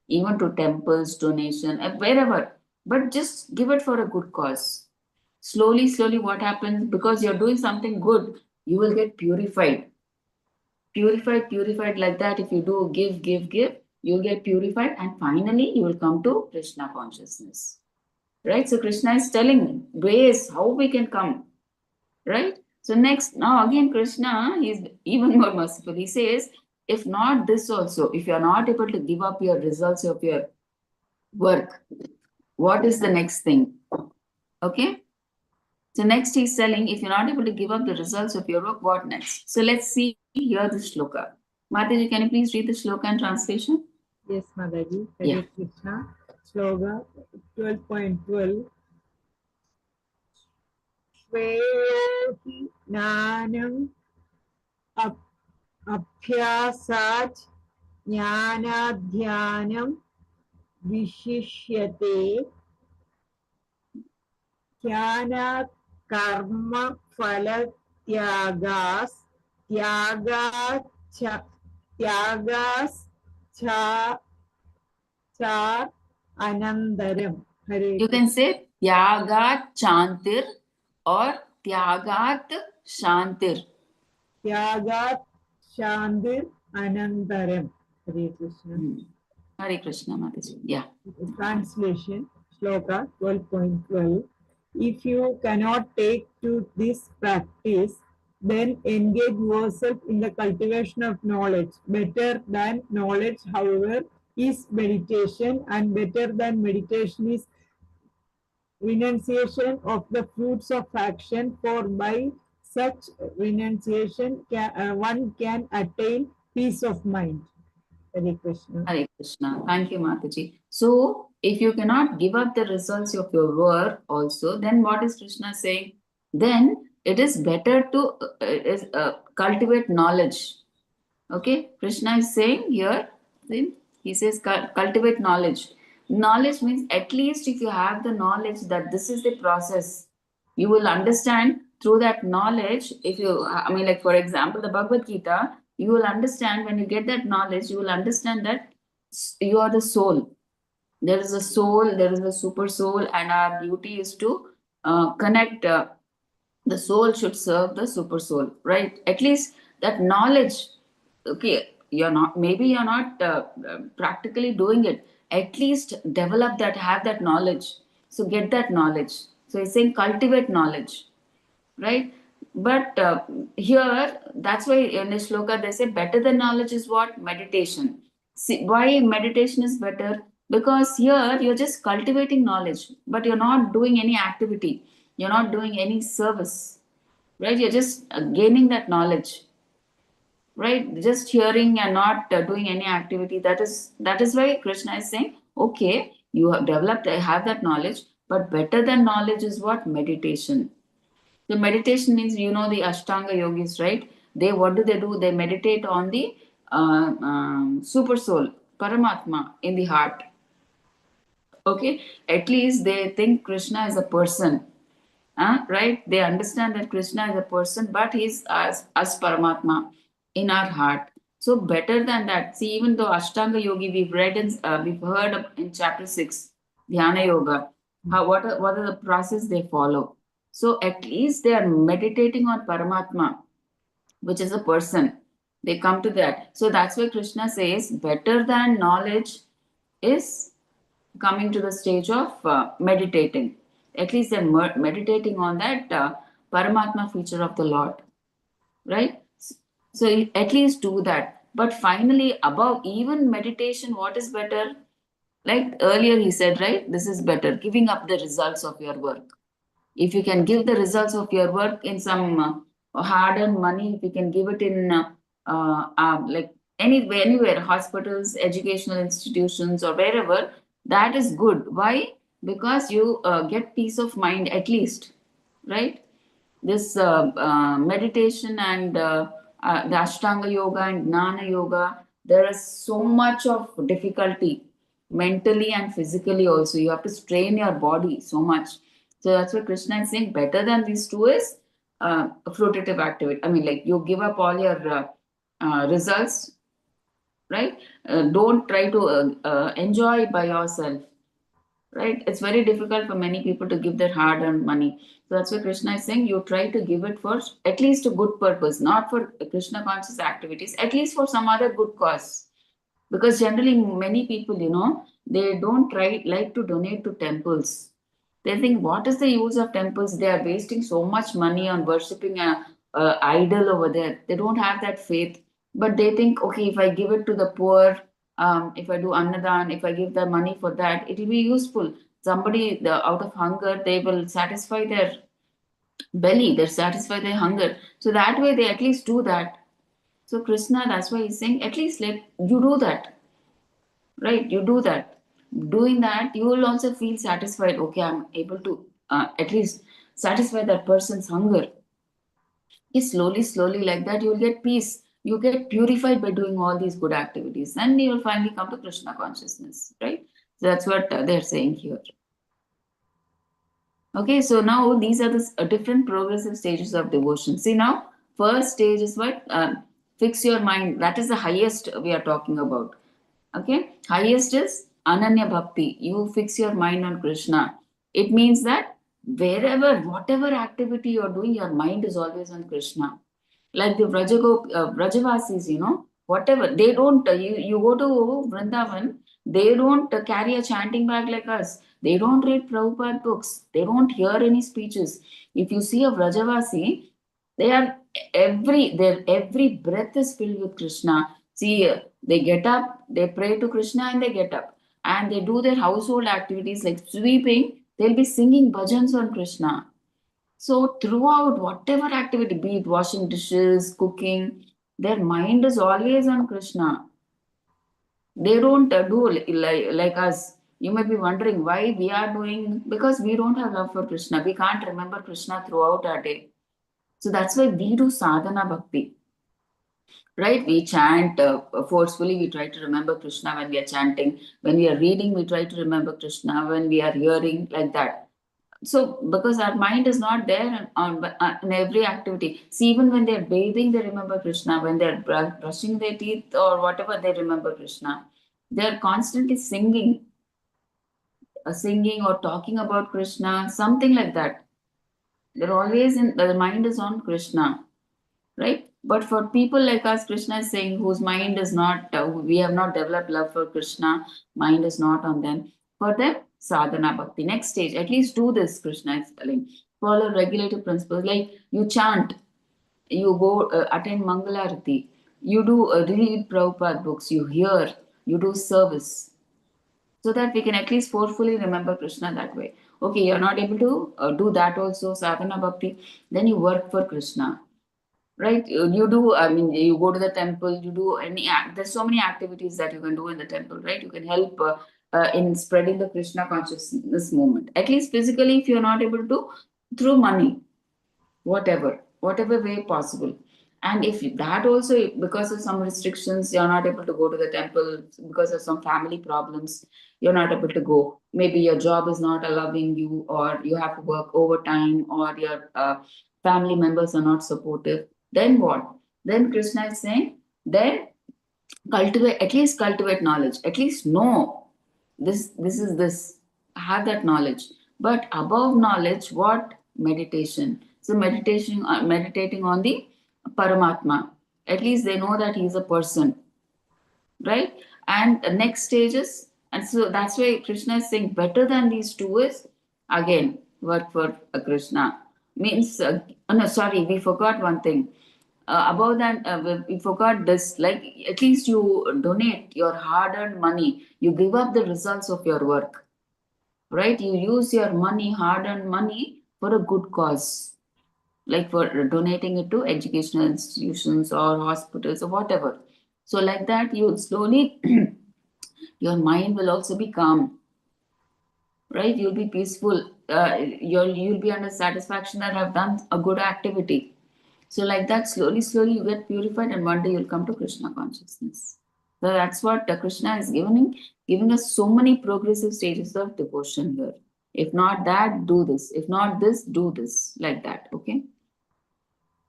even to temples, donation, wherever, but just give it for a good cause. Slowly, what happens? Because you're doing something good, you will get purified. Purified like that. If you do give, you'll get purified, and finally, you will come to Krishna consciousness. Right? So, Krishna is telling ways how we can come. Right? So, next, now again, Krishna is even more merciful. He says, if not this also, if you're not able to give up your results of your work, what is the next thing? Okay. So next he's telling, if you're not able to give up the results of your work, what next? So let's see here the shloka. Mataji, can you please read the shloka and translation? Yes, Mataji. Yeah. Hare Krishna. Sloga 12.12. Sveyohi Nanam Abhyasat Jnanadhyanam Vishishyate Jnana Karma Phala Tyagas Tyagas Cha Cha Anandaram. Hare You can say Tyagat Chantir or Tyagat Shantir. Tyagat Shandir Anandaram. Hare Krishna. Hare Krishna, Mataji. Yeah. Translation Shloka 12.12. If you cannot take to this practice, then engage yourself in the cultivation of knowledge. Better than knowledge, however, is meditation, and better than meditation is renunciation of the fruits of action, for by such renunciation one can attain peace of mind. Hare Krishna. Hare Krishna. Thank you, Mataji. So, if you cannot give up the results of your work also, then what is Krishna saying? Then it is better to cultivate knowledge. Okay, Krishna is saying here, he says cultivate knowledge. Knowledge means at least if you have the knowledge that this is the process, you will understand through that knowledge. If you, I mean, like for example, the Bhagavad Gita, you will understand when you get that knowledge, you will understand that you are the soul. There is a soul, there is a super soul, and our duty is to connect. The soul should serve the super soul, right? At least that knowledge. Okay, you're not, maybe you're not practically doing it, at least develop that, have that knowledge, so get that knowledge. So he's saying cultivate knowledge, right? But here, that's why in the shloka they say better than knowledge is what? Meditation. See, why meditation is better? Because here you're just cultivating knowledge, but you're not doing any activity, you're not doing any service, right? You're just gaining that knowledge, right? Just hearing and not doing any activity. That is why Krishna is saying, okay, you have developed, have that knowledge, but better than knowledge is what? Meditation. The meditation means, you know, the Ashtanga yogis, right? They, what do? They meditate on the super soul, Paramatma in the heart. Okay, at least they think Krishna is a person, right? They understand that Krishna is a person, but he's as Paramatma in our heart. So better than that. See, even though Ashtanga Yogi, we've heard in chapter 6, Dhyana Yoga, what are the process they follow. So at least they are meditating on Paramatma, which is a person. They come to that. So that's why Krishna says, better than knowledge is coming to the stage of meditating. At least they're meditating on that Paramatma feature of the Lord, right? So at least do that. But finally, above even meditation, what is better? Like earlier he said, right? This is better, giving up the results of your work. If you can give the results of your work in some hard-earned money, if you can give it in like anywhere, hospitals, educational institutions, or wherever, that is good. Why? Because you get peace of mind at least, right? This meditation and the Ashtanga yoga and Gnana yoga, there is so much of difficulty mentally and physically also. You have to strain your body so much. So that's what Krishna is saying. Better than these two is fruitative activity. I mean, like you give up all your results, right? Don't try to enjoy by yourself, right? It's very difficult for many people to give their hard earned money. So that's why Krishna is saying, you try to give it for at least a good purpose, not for Krishna conscious activities, at least for some other good cause. Because generally many people, you know, they don't try like to donate to temples. They think, what is the use of temples? They are wasting so much money on worshipping a idol over there. They don't have that faith. But they think, okay, if I give it to the poor, if I do annadan, if I give the money for that, it will be useful. Somebody, out of hunger, they will satisfy their belly, they satisfy their hunger. So that way they at least do that. So Krishna, that's why he's saying, at least let you do that, right? You do that. Doing that, you will also feel satisfied. Okay, I'm able to at least satisfy that person's hunger. Slowly, slowly, like that, you will get peace. You get purified by doing all these good activities, and you will finally come to Krishna consciousness, right? So that's what they're saying here. Okay, so now these are the different progressive stages of devotion. See now, first stage is what? Fix your mind. That is the highest we are talking about. Okay, highest is Ananya Bhakti. You fix your mind on Krishna. It means that wherever, whatever activity you're doing, your mind is always on Krishna. Like the Vrajavasis, whatever they don't. You go to Vrindavan, they don't carry a chanting bag like us. They don't read Prabhupada books. They don't hear any speeches. If you see a Vrajavasi, they are their every breath is filled with Krishna. See, they get up, they pray to Krishna, and they get up, and they do their household activities like sweeping. They'll be singing bhajans on Krishna. So throughout whatever activity, be it washing dishes, cooking, their mind is always on Krishna. They don't do like us. You may be wondering why we are doing, because we don't have love for Krishna. We can't remember Krishna throughout our day. So that's why we do sadhana bhakti, right? We chant forcefully. We try to remember Krishna when we are chanting. When we are reading, we try to remember Krishna. When we are hearing, like that. So because our mind is not there in every activity. See, even when they're bathing, they remember Krishna. When they're brushing their teeth or whatever, they remember Krishna. They're constantly singing or talking about Krishna, something like that. They're always in, the mind is on Krishna, right? But for people like us, Krishna is saying, whose mind is not, we have not developed love for Krishna, mind is not on them. For them, sadhana bhakti. Next stage, at least do this, Krishna is telling. Follow regulative principles, like you chant, you go attend Mangalarati, you do read Prabhupada books, you hear, you do service, so that we can at least forcefully remember Krishna that way. Okay, you're not able to do that also, sadhana bhakti, then you work for Krishna, right? You do, I mean, you go to the temple, you do any act. There's so many activities that you can do in the temple, right? You can help in spreading the Krishna consciousness movement. At least physically, if you're not able to, through money, whatever way possible. And if that also, because of some restrictions, you're not able to go to the temple because of some family problems, you're not able to go. Maybe your job is not allowing you, or you have to work overtime, or your family members are not supportive. Then what? Then Krishna is saying, then cultivate knowledge, at least know this is this, have that knowledge. But above knowledge, what? Meditation. So meditation, meditating on the Paramatma, at least they know that he is a person, right? And the next stages, and so that's why Krishna is saying better than these two is, again, work for Krishna. Means oh no, sorry, we forgot one thing. Above that, we forgot this. Like, at least you donate your hard-earned money. You give up the results of your work, right? You use your money, hard-earned money, for a good cause, like for donating it to educational institutions or hospitals or whatever. So like that, you slowly, your mind will also be calm, right? You'll be peaceful. You'll be under satisfaction that I've done a good activity. So like that, slowly, slowly you get purified, and one day you'll come to Krishna consciousness. So that's what Krishna is giving us so many progressive stages of devotion here. If not that, do this. If not this, do this. Like that. Okay.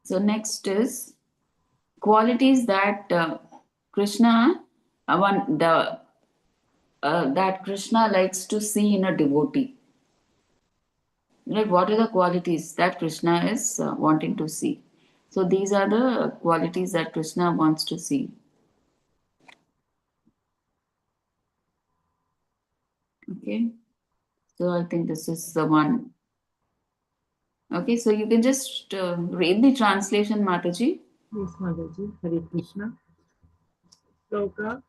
So next is qualities that Krishna, one the that Krishna likes to see in a devotee. Like, what are the qualities that Krishna is wanting to see? So these are the qualities that Krishna wants to see. Okay. So I think this is the one. Okay. So you can just read the translation, Mataji. Yes, Mataji. Hare Krishna. Sloka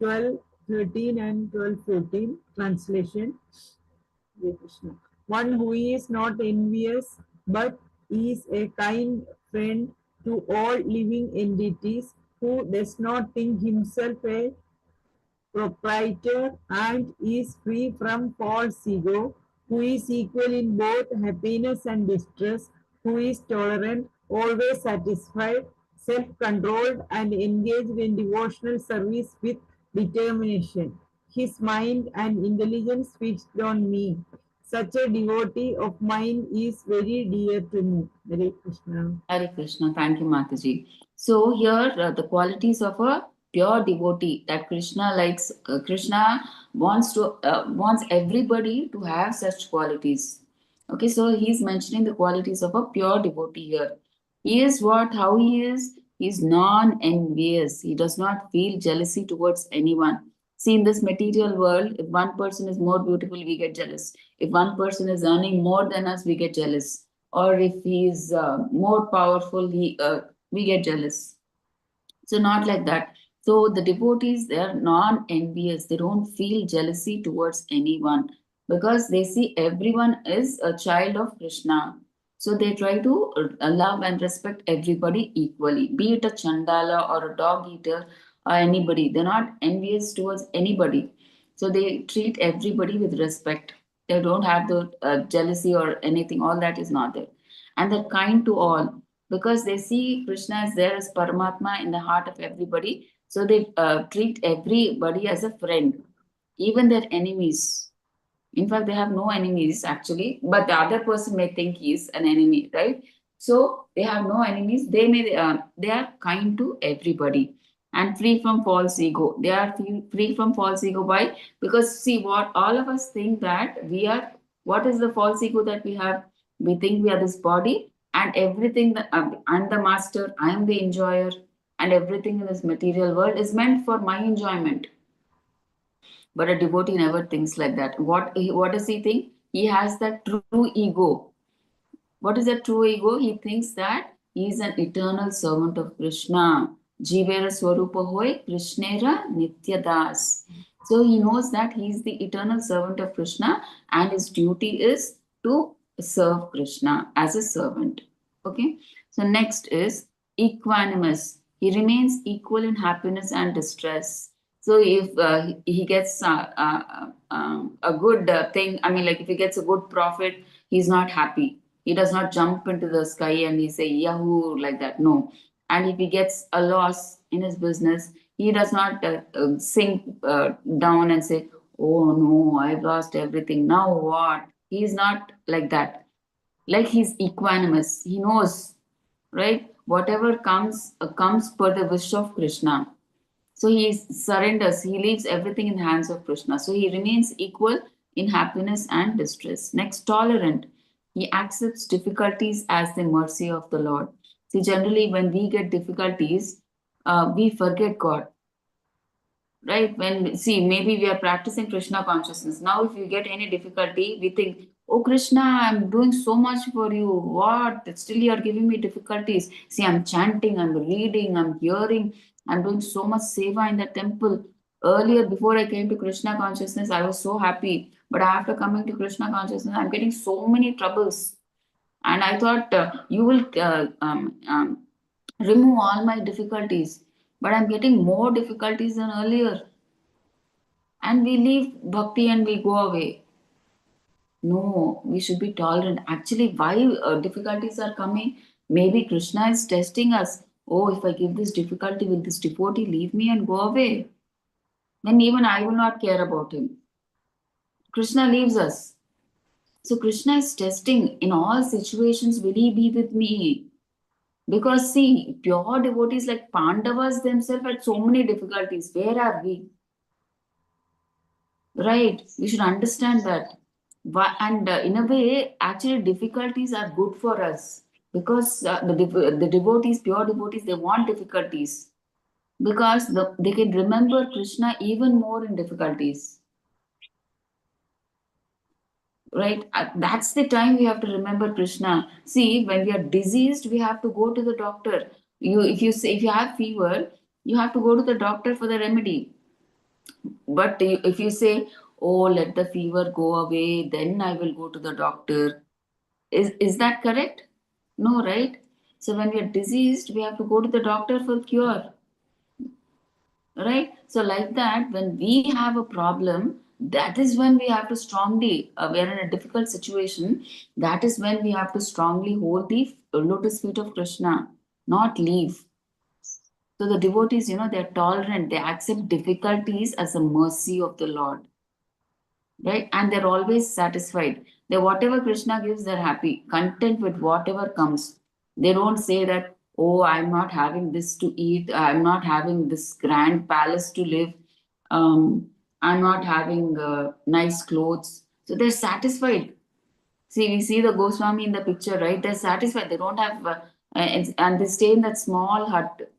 12, 13 and 12, 14. Translation. Hare Krishna. One who is not envious but is a kind friend to all living entities, who does not think himself a proprietor and is free from false ego, who is equal in both happiness and distress, who is tolerant, always satisfied, self controlled, and engaged in devotional service with determination. His mind and intelligence fixed on me. Such a devotee of mine is very dear to me. Hare Krishna. Hare Krishna. Thank you, Mataji. So here the qualities of a pure devotee that Krishna likes. Krishna wants everybody to have such qualities. Okay, so he's mentioning the qualities of a pure devotee here. He is what? How he is? He's non-envious. He does not feel jealousy towards anyone. See, in this material world, if one person is more beautiful, we get jealous. If one person is earning more than us, we get jealous. Or if he is more powerful, we get jealous. So not like that. So the devotees, they are non-envious. They don't feel jealousy towards anyone because they see everyone is a child of Krishna. So they try to love and respect everybody equally, be it a chandala or a dog eater or anybody. They're not envious towards anybody. So they treat everybody with respect. They don't have the jealousy or anything. All that is not there. And they're kind to all because they see Krishna is there as Paramatma in the heart of everybody. So they treat everybody as a friend, even their enemies. In fact, they have no enemies actually, but the other person may think he is an enemy, right? So they have no enemies. They are kind to everybody and free from false ego. They are free from false ego. Why? Because see, what all of us think that we are. What is the false ego that we have? We think we are this body and everything. That I'm the master. I am the enjoyer, and everything in this material world is meant for my enjoyment. But a devotee never thinks like that. What does he think? He has that true ego. What is that true ego? He thinks that he is an eternal servant of Krishna. Jivera Swarupa Hoy, Krishnera Nityadas. So he knows that he is the eternal servant of Krishna and his duty is to serve Krishna as a servant. Okay. So next is equanimous. He remains equal in happiness and distress. So if he gets a good thing, I mean, like if he gets a good profit, he's not happy. He does not jump into the sky and he say Yahoo like that. No. And if he gets a loss in his business, he does not sink down and say, "Oh no, I've lost everything. Now what?" He is not like that. Like he's equanimous. He knows, right? Whatever comes per the wish of Krishna. So he surrenders, he leaves everything in the hands of Krishna. So he remains equal in happiness and distress. Next, tolerant. He accepts difficulties as the mercy of the Lord. See, generally, when we get difficulties, we forget God, right? When see, maybe we are practicing Krishna consciousness. Now, if you get any difficulty, we think, "Oh Krishna, I'm doing so much for you. What? Still, you are giving me difficulties." See, I'm chanting, I'm reading, I'm hearing, I'm doing so much seva in the temple. Earlier, before I came to Krishna consciousness, I was so happy. But after coming to Krishna consciousness, I'm getting so many troubles. And I thought you will remove all my difficulties. But I'm getting more difficulties than earlier. And we leave bhakti and we go away. No, we should be tolerant. Actually, why difficulties are coming? Maybe Krishna is testing us. Oh, if I give this difficulty, will this devotee leave me and go away? Then even I will not care about him. Krishna leaves us. So Krishna is testing in all situations, will he be with me? Because see, pure devotees like Pandavas themselves had so many difficulties. Where are we? Right? We should understand that. And in a way, actually, difficulties are good for us because the devotees, pure devotees, they want difficulties because they can remember Krishna even more in difficulties. Right? That's the time we have to remember Krishna. See, when we are diseased, we have to go to the doctor. If you have fever, you have to go to the doctor for the remedy. But if you say, "Oh, let the fever go away, then I will go to the doctor," Is that correct? No, right? So when we are diseased, we have to go to the doctor for cure, right? So like that, when we have a problem, that is when we have to strongly, we are in a difficult situation. That is when we have to strongly hold the lotus feet of Krishna, not leave. So the devotees, they're tolerant. They accept difficulties as a mercy of the Lord, right? And they're always satisfied. They whatever Krishna gives, they're happy, content with whatever comes. They don't say that, oh, I'm not having this to eat, I'm not having this grand palace to live, I'm not having nice clothes. So they're satisfied. See, we see the Goswami in the picture, right? They're satisfied. They don't have, and they stay in that small hut.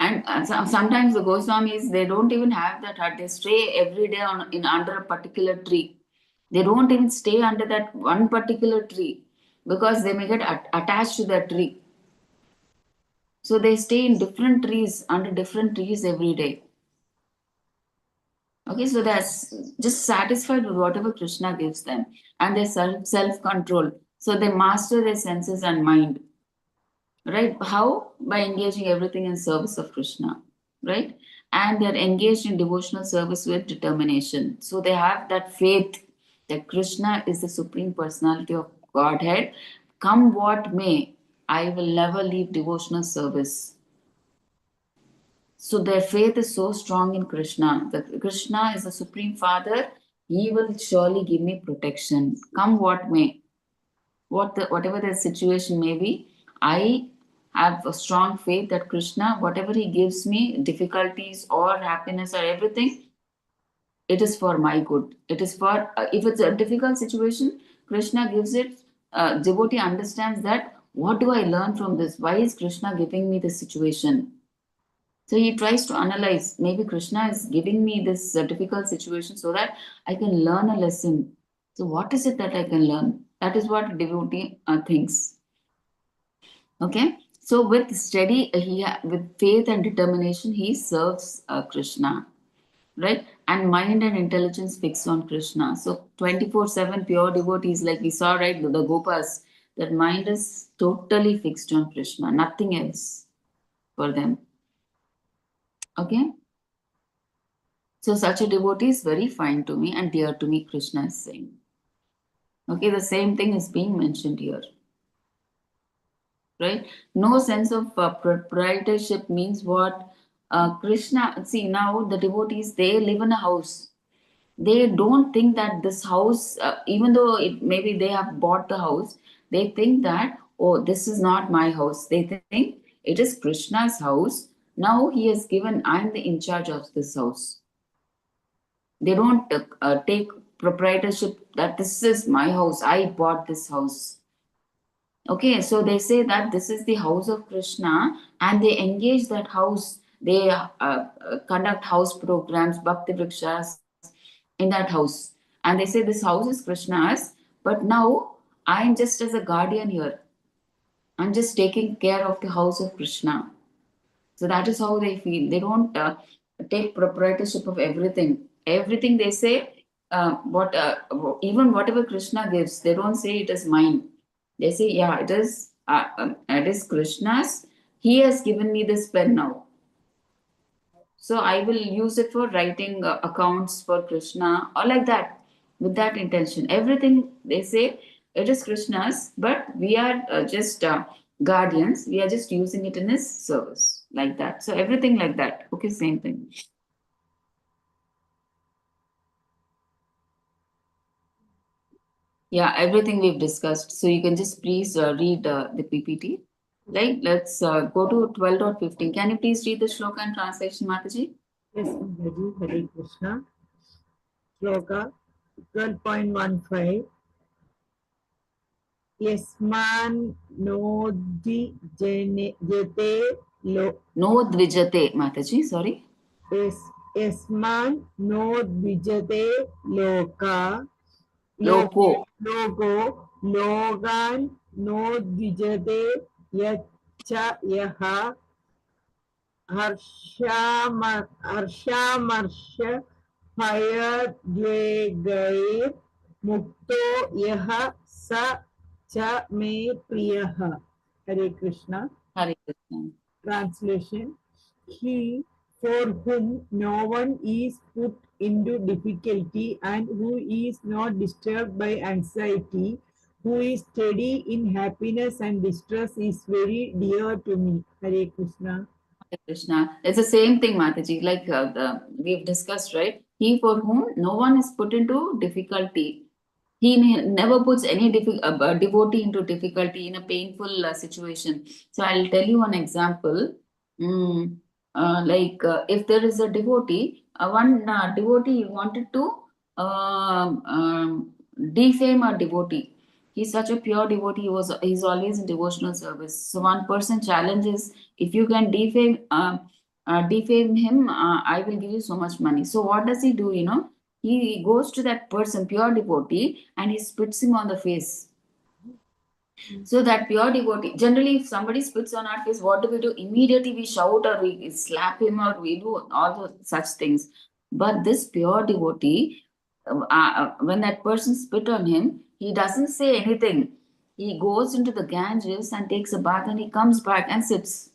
And sometimes the Goswamis, they don't even have that hut. They stay every day in under a particular tree. They don't even stay under that one particular tree because they may get attached to that tree. So they stay in different trees, under different trees every day. Okay, so they're just satisfied with whatever Krishna gives them, and they self control. So they master their senses and mind. Right? How? By engaging everything in service of Krishna, right? And they're engaged in devotional service with determination. So they have that faith that Krishna is the supreme personality of Godhead. Come what may, I will never leave devotional service. So their faith is so strong in Krishna. That Krishna is the supreme father. He will surely give me protection. Come what may, whatever the situation may be, I have a strong faith that Krishna, whatever he gives me, difficulties or happiness or everything, it is for my good. It is for, if it's a difficult situation, Krishna gives it. Devotee understands that, what do I learn from this? Why is Krishna giving me this situation? So he tries to analyze, maybe Krishna is giving me this difficult situation so that I can learn a lesson. So, what is it that I can learn? That is what devotee thinks. Okay. So, with steady, with faith and determination, he serves Krishna, right? And mind and intelligence fixed on Krishna. So, 24/7 pure devotees, like we saw, right, the Gopas, that mind is totally fixed on Krishna, nothing else for them. Okay. So such a devotee is very fine to me and dear to me, Krishna is saying. Okay, the same thing is being mentioned here, right? No sense of proprietorship means what? Krishna, see now the devotees, they live in a house. They don't think that this house, even though maybe they have bought the house, they think that, oh, this is not my house. They think it is Krishna's house. Now he has given, I'm the in charge of this house. They don't take proprietorship that this is my house, I bought this house. Okay, so they say that this is the house of Krishna and they engage that house. They conduct house programs, bhakti vrikshas in that house. And they say this house is Krishna's, but now I'm just as a guardian here. I'm just taking care of the house of Krishna. So that is how they feel. They don't take proprietorship of everything. Everything they say, what even whatever Krishna gives, they don't say it is mine. They say, yeah, it is Krishna's. He has given me this pen now. So I will use it for writing accounts for Krishna or like that, with that intention. Everything they say, it is Krishna's, but we are just guardians. We are just using it in his service, like that. So everything like that. Okay, same thing. Yeah, everything we've discussed. So you can just please read the PPT. Right, let's go to 12.15. Can you please read the shloka and translation, Mataji? Yes, Hare Hare Krishna. Shloka 12.15. Yasman nodhi jete lo No dvijate, Mataji, sorry. yasman nodvijate loka Loko. logo logan nodvijate yacha yaha harshamarsh hayadvegair Mukto yaha sa cha me priyaha. Hare Krishna. Hare Krishna. Translation: He for whom no one is put into difficulty and who is not disturbed by anxiety, who is steady in happiness and distress, is very dear to me. Hare Krishna. Hare Krishna. It's the same thing, Mataji. Like we've discussed, right? He for whom no one is put into difficulty. He never puts any devotee into difficulty in a painful situation. So I'll tell you one example. Mm, if there is a devotee, one devotee wanted to defame a devotee. He's such a pure devotee. He's always in devotional service. So one person challenges, if you can defame him, I will give you so much money. So what does he do? He goes to that person, pure devotee, and he spits him on the face. So that pure devotee, generally, if somebody spits on our face, what do? Immediately we shout or we slap him or we do all those such things. But this pure devotee, when that person spit on him, he doesn't say anything. He goes into the Ganges and takes a bath and he comes back and sits.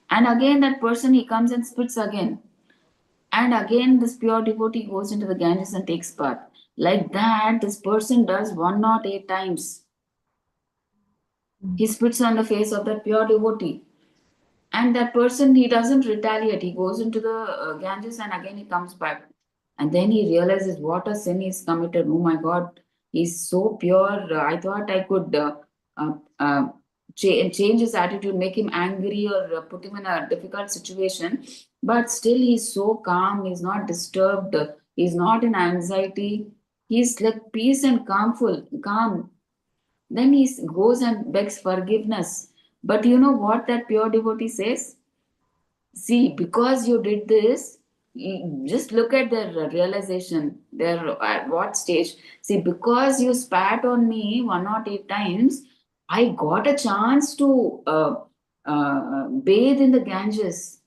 And again, that person, he comes and spits again. And again, this pure devotee goes into the Ganges and takes bath. Like that, this person does 108 times. He spits on the face of that pure devotee. And that person, he doesn't retaliate. He goes into the Ganges and again he comes back. And then he realizes what a sin he's committed. Oh my God, he's so pure. I thought I could uh, uh, change his attitude, make him angry or put him in a difficult situation. But still, he's so calm. He's not disturbed. He's not in anxiety. He's like peace and calm. Then he goes and begs forgiveness. But you know what that pure devotee says? See, because you did this, just look at their realization. Their at what stage? See, because you spat on me 108 times, I got a chance to bathe in the Ganges,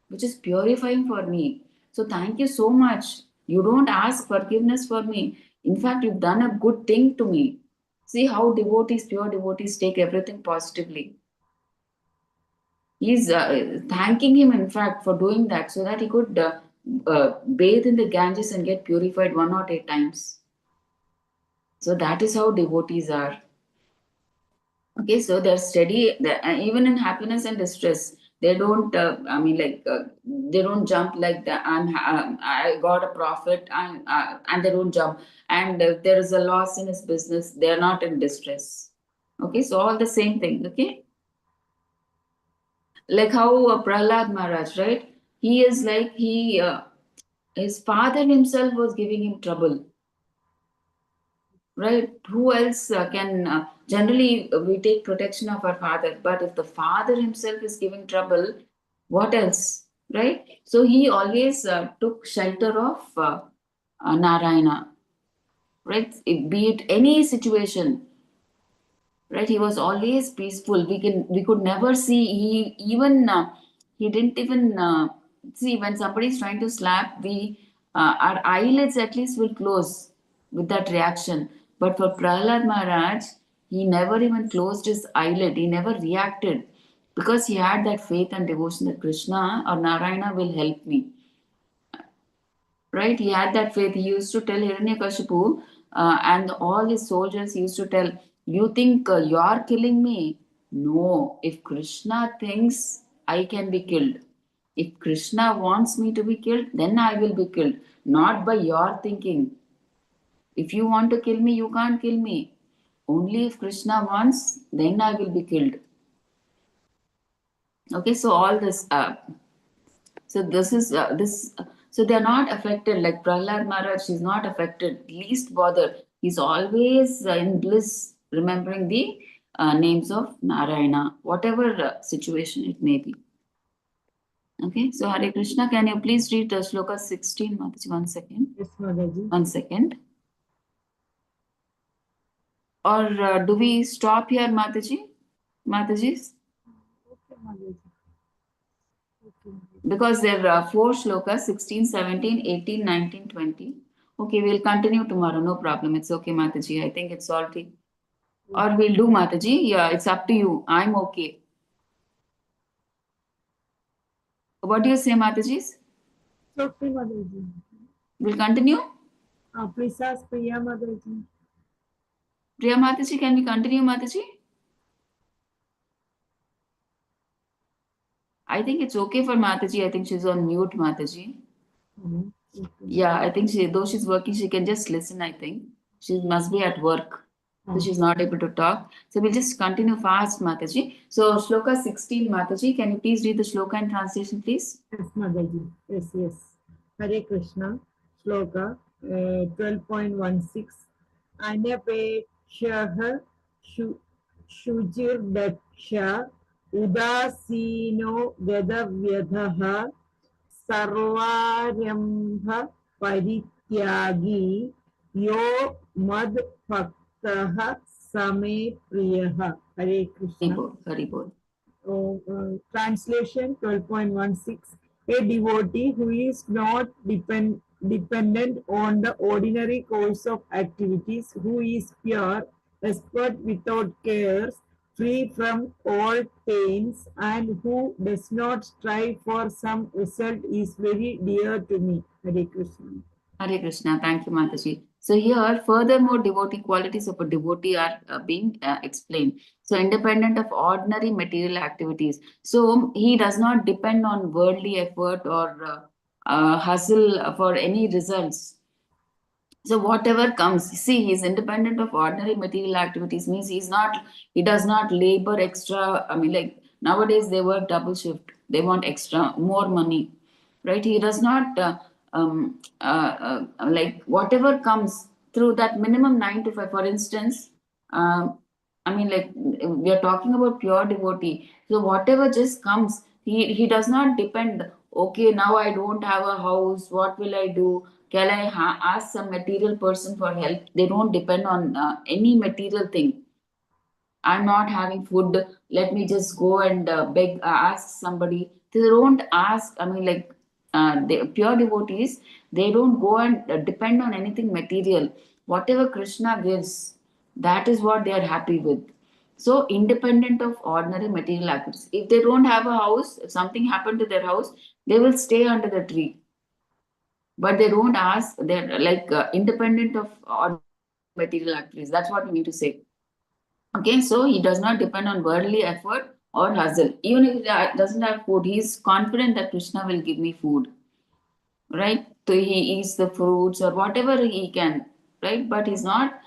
which is purifying for me. So thank you so much. You don't ask forgiveness for me. In fact, you've done a good thing to me. See how devotees, pure devotees, take everything positively. He's thanking him, in fact, for doing that so that he could bathe in the Ganges and get purified 108 times. So that is how devotees are. Okay, so they're steady, even in happiness and distress. They don't, they don't jump like that. I got a profit, and they don't jump. And if there is a loss in his business, they're not in distress. Okay, so all the same thing. Okay. Like how Prahlad Maharaj, right? He is like his father himself was giving him trouble, right? Who else can generally we take protection of our father, but if the father himself is giving trouble, what else, right? So he always took shelter of Narayana, right? Be it any situation, right? He was always peaceful. We could never see he didn't even see when somebody is trying to slap, we our eyelids at least will close with that reaction. But for Prahlad Maharaj, he never even closed his eyelid. He never reacted because he had that faith and devotion that Krishna or Narayana will help me, right? He had that faith. He used to tell Hiranyakashipu and all his soldiers, he used to tell, you think you are killing me? No, if Krishna thinks I can be killed, if Krishna wants me to be killed, then I will be killed, not by your thinking. If you want to kill me, you can't kill me. Only if Krishna wants, then I will be killed. Okay, so all this so this is this. So they're not affected like Prahlad Maharaj. He's not affected, least bothered. He's always in bliss, remembering the names of Narayana, whatever situation it may be. Okay, so Hare Krishna. Can you please read the shloka 16, Mataji? 1 second. Yes, Mataji. 1 second. Or do we stop here, Mataji? Mataji? Okay, Mataji. Okay. Because there are four shlokas 16, 17, 18, 19, 20. Okay, we'll continue tomorrow. No problem. It's okay, Mataji. I think it's salty. Or we'll do Mataji. Yeah, it's up to you. I'm okay. What do you say, Mataji? Okay, Mataji. We'll continue. Please ask Priya Mataji. Priya Mataji, can we continue, Mataji? I think it's okay for Mataji. I think she's on mute, Mataji. Okay. Yeah, I think though she's working, she can just listen, I think. She must be at work. So she's not able to talk. So we'll just continue fast, Mataji. So Shloka 16, Mataji, can you please read the Shloka and translation, please? Yes, Mataji. Yes. Hare Krishna. Shloka 12.16. Anapeshah Shujirdaksha Udasino Gadavyadha Sarvarambha Parityagi Yo Mad Bhaktaha Same Priyaha. Hare Krishna. Haribol. Translation 12.16. A devotee who is not dependent on the ordinary course of activities, who is pure, expert without cares, free from all pains, and who does not strive for some result is very dear to me. Hare Krishna. Hare Krishna. Thank you, Mataji. So here, furthermore, devotee qualities of a devotee are being explained. So independent of ordinary material activities. So he does not depend on worldly effort or hustle for any results. So whatever comes, see, he's independent of ordinary material activities. Means he does not labor extra. I mean, like nowadays they work double shift. They want extra, more money, right? He does not like whatever comes through that minimum 9 to 5. For instance, um, I mean, like we are talking about pure devotee. So whatever just comes, he does not depend. Okay, now I don't have a house. What will I do? Can I ask some material person for help? They don't depend on any material thing. I'm not having food. Let me just go and beg, ask somebody. They don't ask. I mean, like the pure devotees, they don't go and depend on anything material. Whatever Krishna gives, that is what they are happy with. So, independent of ordinary material activities. If they don't have a house, if something happened to their house, they will stay under the tree, but they don't ask. They're like independent of ordinary material activities. That's what we mean to say. Okay, so he does not depend on worldly effort or hustle. Even if he doesn't have food, he is confident that Krishna will give me food, right? So he eats the fruits or whatever he can, right? But he's not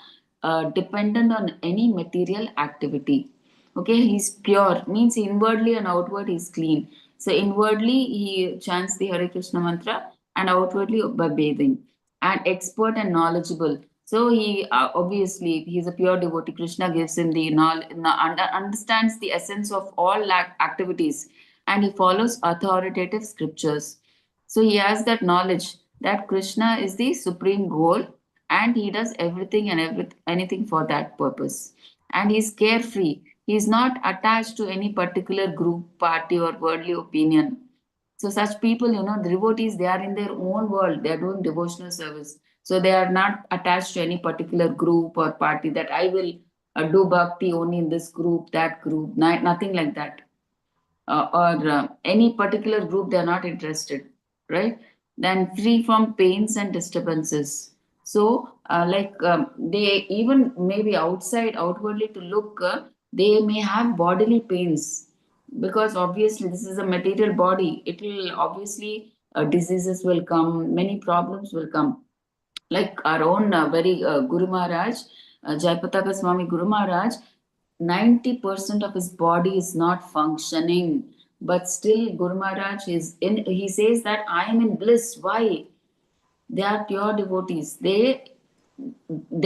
dependent on any material activity. Okay, he's pure, means inwardly and outward he's clean. So inwardly he chants the Hare Krishna mantra and outwardly by bathing, and expert and knowledgeable. So he obviously he's a pure devotee. Krishna gives him the knowledge, understands the essence of all activities, and he follows authoritative scriptures. So he has that knowledge that Krishna is the supreme goal, and he does everything and anything for that purpose. And he's carefree. He's not attached to any particular group, party, or worldly opinion. So such people, the devotees, they are in their own world. They are doing devotional service. So they are not attached to any particular group or party that I will do bhakti only in this group, that group, nothing like that. Or any particular group, they are not interested, right? Then free from pains and disturbances. So, they even maybe outwardly to look, they may have bodily pains, because obviously this is a material body. It will obviously diseases will come, many problems will come. Like our own very Guru Maharaj, Jayapataka Swami Guru Maharaj, 90% of his body is not functioning, but still Guru Maharaj is in, he says that I am in bliss. Why? They are pure devotees. They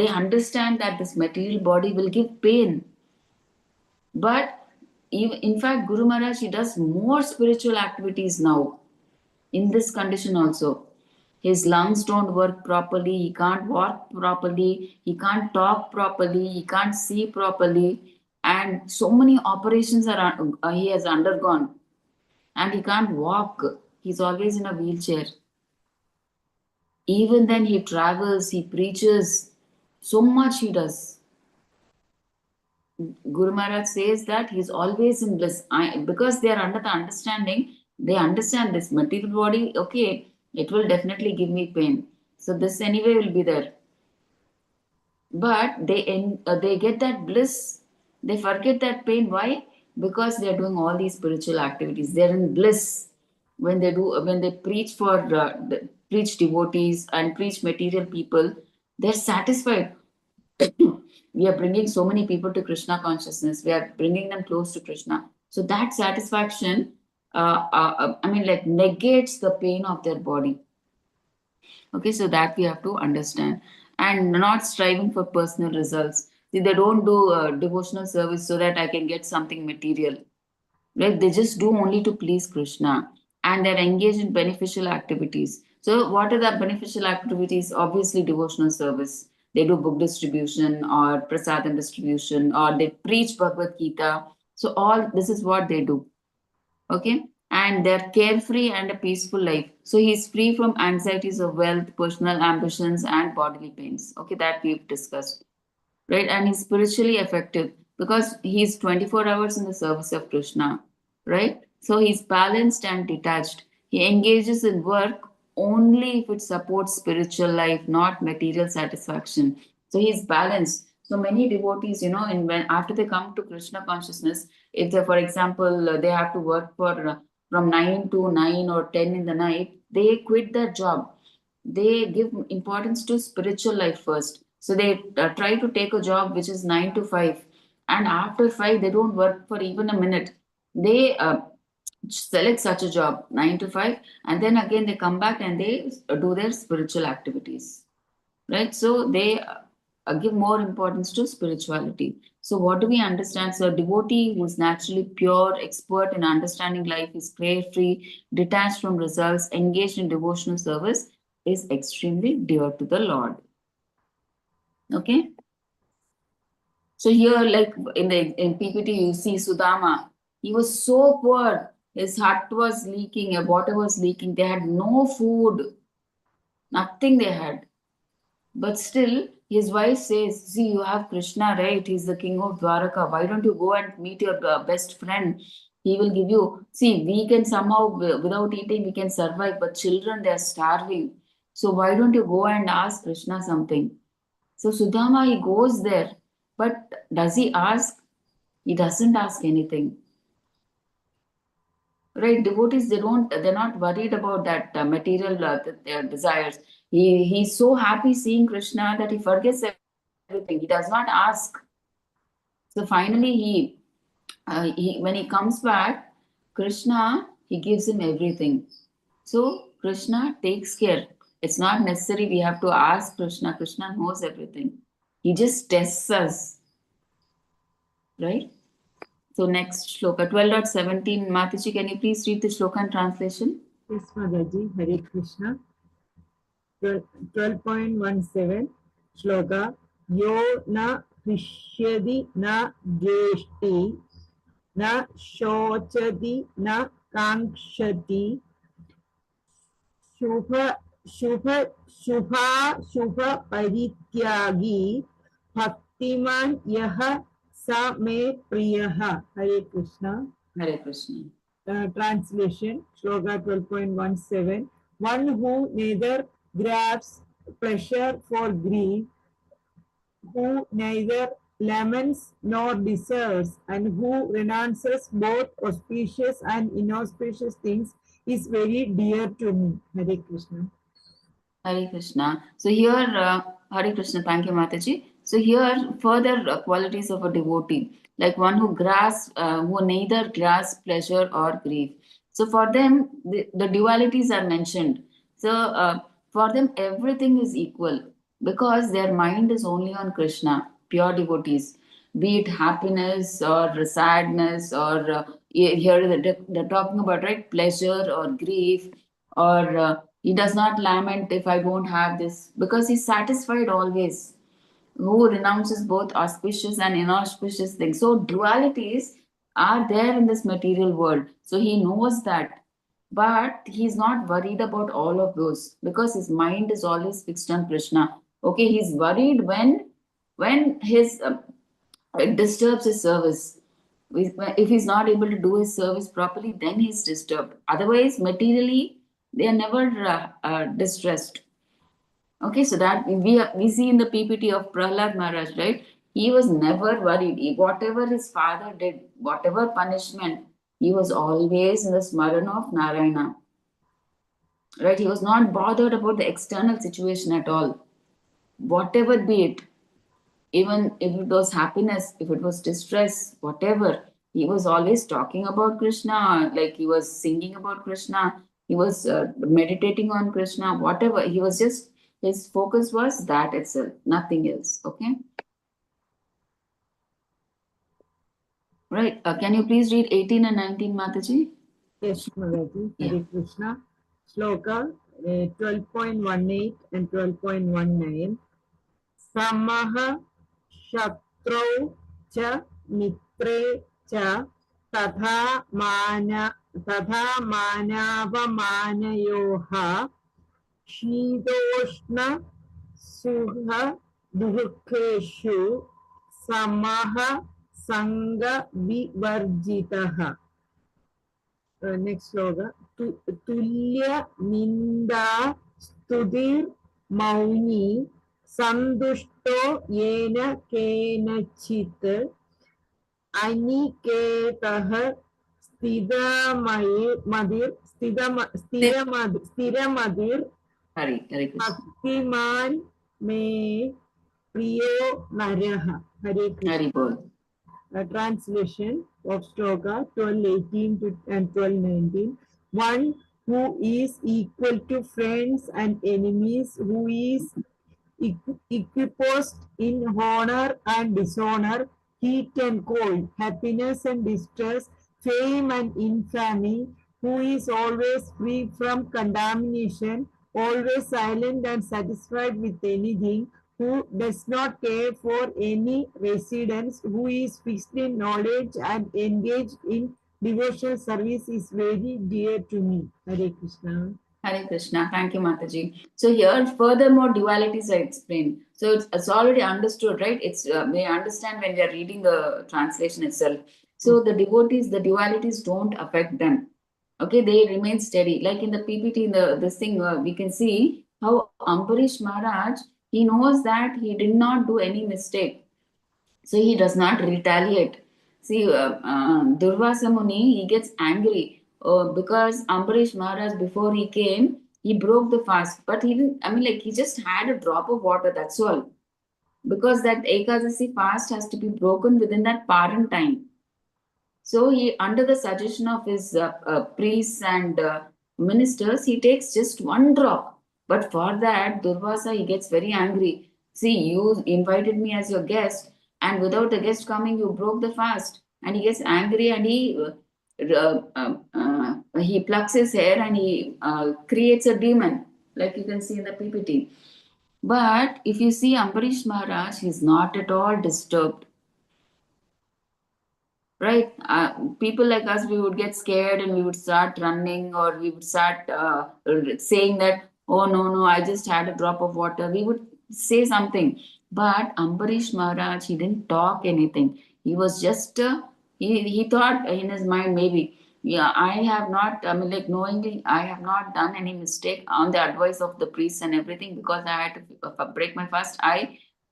understand that this material body will give pain. But even, in fact, Guru Maharaj, he does more spiritual activities now in this condition also. His lungs don't work properly, he can't walk properly, he can't talk properly, he can't see properly, and so many operations he has undergone, and he can't walk. He's always in a wheelchair. Even then, he travels, he preaches, so much he does. Guru Maharaj says that he's always in bliss. Because they are under the understanding, they understand this material body, okay, it will definitely give me pain. So this anyway will be there. But they get that bliss. They forget that pain. Why? Because they are doing all these spiritual activities. They are in bliss when they preach for preach devotees and preach material people. They're satisfied. We are bringing so many people to Krishna consciousness. We are bringing them close to Krishna. So that satisfaction, like negates the pain of their body. Okay, so that we have to understand, and not striving for personal results. See, they don't do devotional service so that I can get something material, right? They just do only to please Krishna, and they're engaged in beneficial activities. So, what are the beneficial activities? Obviously, devotional service. They do book distribution or prasadam distribution, or they preach Bhagavad Gita. So, all this is what they do. Okay, and they're carefree and a peaceful life. So, he's free from anxieties of wealth, personal ambitions, and bodily pains. Okay, that we've discussed, right? And he's spiritually effective because he's 24 hours in the service of Krishna, right? So he's balanced and detached. He engages in work only if it supports spiritual life, not material satisfaction. So he's balanced. So many devotees, in when after they come to Krishna consciousness, if they, for example, they have to work for from 9 to 9 or 10 in the night, they quit their job. They give importance to spiritual life first. So they try to take a job which is 9 to 5, and after 5 they don't work for even a minute. They select such a job 9 to 5, and then again they come back and they do their spiritual activities, right? So they give more importance to spirituality. So what do we understand? So a devotee who is naturally pure, expert in understanding life, is carefree, detached from results, engaged in devotional service, is extremely dear to the Lord. Okay. So here, like in PPT, you see Sudama. He was so poor. His hut was leaking, water was leaking. They had no food, nothing they had. But still, his wife says, see, you have Krishna, right? He's the king of Dwaraka. Why don't you go and meet your best friend? He will give you. See, we can somehow, without eating, we can survive, but children, they're starving. So why don't you go and ask Krishna something? So Sudama, he goes there. But does he ask? He doesn't ask anything. Right, devotees, they're not worried about that material their desires. He's so happy seeing Krishna that he forgets everything. He does not ask. So finally, he when he comes back, Krishna, he gives him everything. So Krishna takes care. It's not necessary we have to ask Krishna. Krishna knows everything. He just tests us, right? So next shloka 12.17. Mataji, can you please read the shloka and translation? Yes, Mataji. Hare Krishna. 12.17 Shloka. Yo na hrishyadi na jeshti na shochati na kankshati शुभ शुभ शुभा शुभ परित्यागी भक्तिमान यह स मे प्रियः. हरे Krishna. Hare Krishna. Translation Shloka 12.17. One who neither grasps pleasure for grief, who neither laments nor deserves, and who renounces both auspicious and inauspicious things, is very dear to me. Hare Krishna. Hare Krishna. So here, Hare Krishna, thank you, Mataji. So here, further qualities of a devotee, like one who neither grasps pleasure or grief. So for them, the dualities are mentioned. So for them, everything is equal because their mind is only on Krishna, pure devotees, be it happiness or sadness or here they're talking about, right, pleasure or grief, or he does not lament if I don't have this because he's satisfied always, who renounces both auspicious and inauspicious things. So dualities are there in this material world. So he knows that. But he's not worried about all of those because his mind is always fixed on Krishna. Okay, he's worried when his it disturbs his service. If he's not able to do his service properly, then he's disturbed. Otherwise, materially, they are never distressed. Okay, so that we see in the PPT of Prahlad Maharaj, right? He was never worried. Whatever his father did, whatever punishment, he was always in the smaran of Narayana. Right? He was not bothered about the external situation at all. Whatever be it, even if it was happiness, if it was distress, whatever, he was always talking about Krishna, like he was singing about Krishna, he was meditating on Krishna, whatever. He was just, his focus was that itself, nothing else. Okay. Right. Can you please read 18 and 19, Mataji? Yes, Marathi. Yeah. Hare Krishna. Shloka 12.18 and 12.19. Samaha Shatrau cha mitre cha tadha manavamanayoha शीतोष्ण सुख दुःखेषु समः संग विवर्जितः. Next slogan. Tulya Ninda Studir Mauni Sandushto Yena Kenachit Aniketah Stidamadir Hari Krishna. Bhaktiman Me Priyo Naraha. Hare Krishna. Hari Bol. Translation of Shloka 12:18 and 12:19. One who is equal to friends and enemies, who is equiposed in honor and dishonor, heat and cold, happiness and distress, fame and infamy, who is always free from contamination, always silent and satisfied with anything, who does not care for any residence, who is fixed in knowledge and engaged in devotional service is very dear to me. Hare Krishna. Hare Krishna. Thank you, Mataji. So here, furthermore, dualities are explained. So it's already understood, right? It's we understand when we are reading the translation itself. So the devotees, the dualities don't affect them. Okay, they remain steady. Like in the PPT, in the this thing, we can see how Ambarish Maharaj, he knows that he did not do any mistake, so he does not retaliate. See, Durvasa Muni, he gets angry because Ambarish Maharaj, before he came, he broke the fast. But he didn't, I mean, like, he just had a drop of water, that's all. Because that Ekadasi fast has to be broken within that Paran time. So he, under the suggestion of his priests and ministers, he takes just one drop. But for that, Durvasa, he gets very angry. See, you invited me as your guest, and without the guest coming, you broke the fast. And he gets angry, and he plucks his hair and he creates a demon, like you can see in the PPT. But if you see Ambarish Maharaj, he's not at all disturbed, right? People like us, we would get scared and we would start running, or we would start saying that, oh no, I just had a drop of water. We would say something. But Ambarish Maharaj, he didn't talk anything. He was just, he thought in his mind, maybe, yeah, I have not, I mean, like, knowingly, I have not done any mistake on the advice of the priests and everything, because I had to break my fast.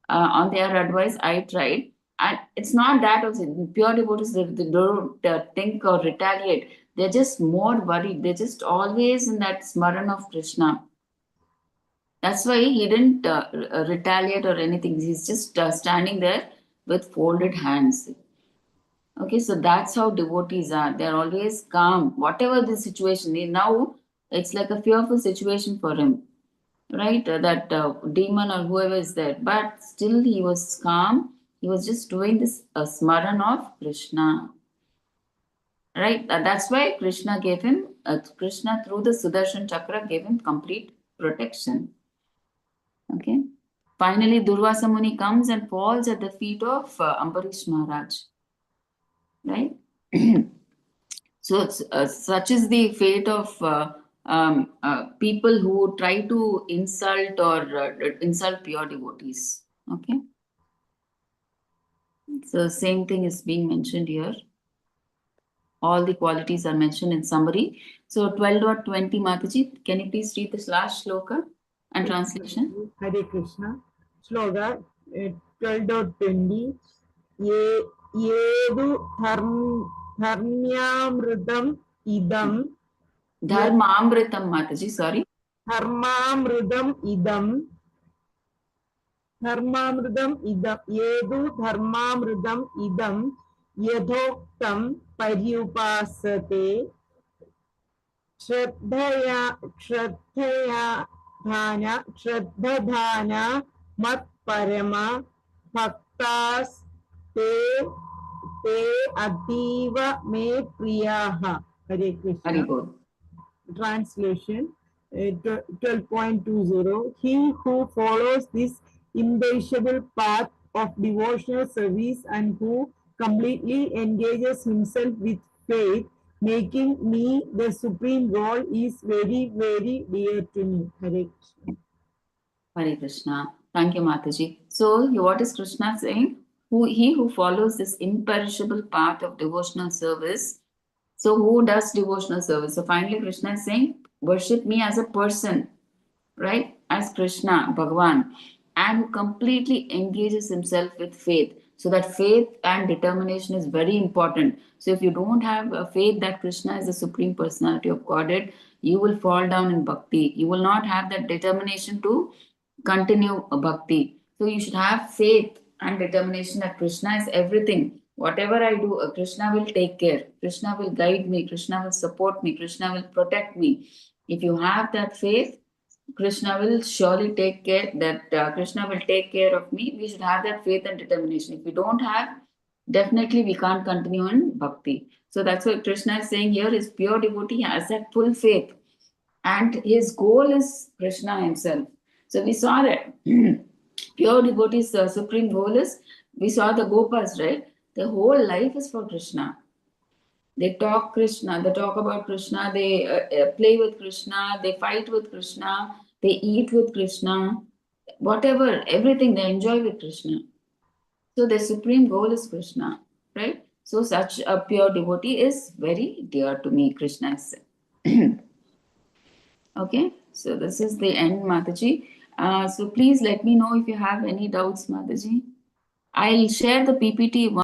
On their advice, I tried, and it's not that also pure devotees, they don't think or retaliate. They're just more worried. They're just always in that smaran of Krishna. That's why he didn't retaliate or anything. He's just standing there with folded hands. Okay, so that's how devotees are. They're always calm, whatever the situation is. Now it's like a fearful situation for him, right? That demon or whoever is there, but still he was calm. He was just doing this smaran of Krishna, right? That's why Krishna gave him, Krishna through the Sudarshan Chakra gave him complete protection. Okay. Finally, Durvasa Muni comes and falls at the feet of Ambarish Maharaj, right? So such is the fate of people who try to insult or insult pure devotees. Okay. So same thing is being mentioned here. All the qualities are mentioned in summary. So 12.20 Mataji, can you please read this last shloka and translation? Hare Krishna. Sloga 12.20. Ye Yedu dharmyamritam idam. Dharmamritam Mataji, sorry. Dharmamritam idam. Dharmamritam idam. Yedu dharmamritam idam. Yadhoktam paryupasate. Shraddhadhana mat parama bhaktas te ativa me priyaha. Hare Krishna. Translation 12.20. He who follows this imperishable path of devotional service and who completely engages himself with faith, making me the supreme goal, is very, very dear to me. Hare Krishna. Hare Krishna. Thank you, Mataji. So, what is Krishna saying? He who follows this imperishable path of devotional service. So, who does devotional service? So, finally, Krishna is saying, worship me as a person, right? As Krishna, Bhagavan, and who completely engages himself with faith. So, that faith and determination is very important. So, if you don't have a faith that Krishna is the Supreme Personality of Godhead, you will fall down in bhakti. You will not have that determination to continue a bhakti. So you should have faith and determination that Krishna is everything. Whatever I do, Krishna will take care. Krishna will guide me. Krishna will support me. Krishna will protect me. If you have that faith, Krishna will surely take care. That Krishna will take care of me. We should have that faith and determination. If we don't have, definitely we can't continue in bhakti. So that's what Krishna is saying here. Is pure devotee has that full faith, and his goal is Krishna himself. So we saw that pure devotees' supreme goal is, we saw the Gopas, right? Their whole life is for Krishna. They talk Krishna, they talk about Krishna, they play with Krishna, they fight with Krishna, they eat with Krishna, whatever, everything they enjoy with Krishna. So their supreme goal is Krishna, right? So such a pure devotee is very dear to me, Krishna is. Okay, so this is the end, Mataji. So please let me know if you have any doubts, Mataji. I'll share the PPT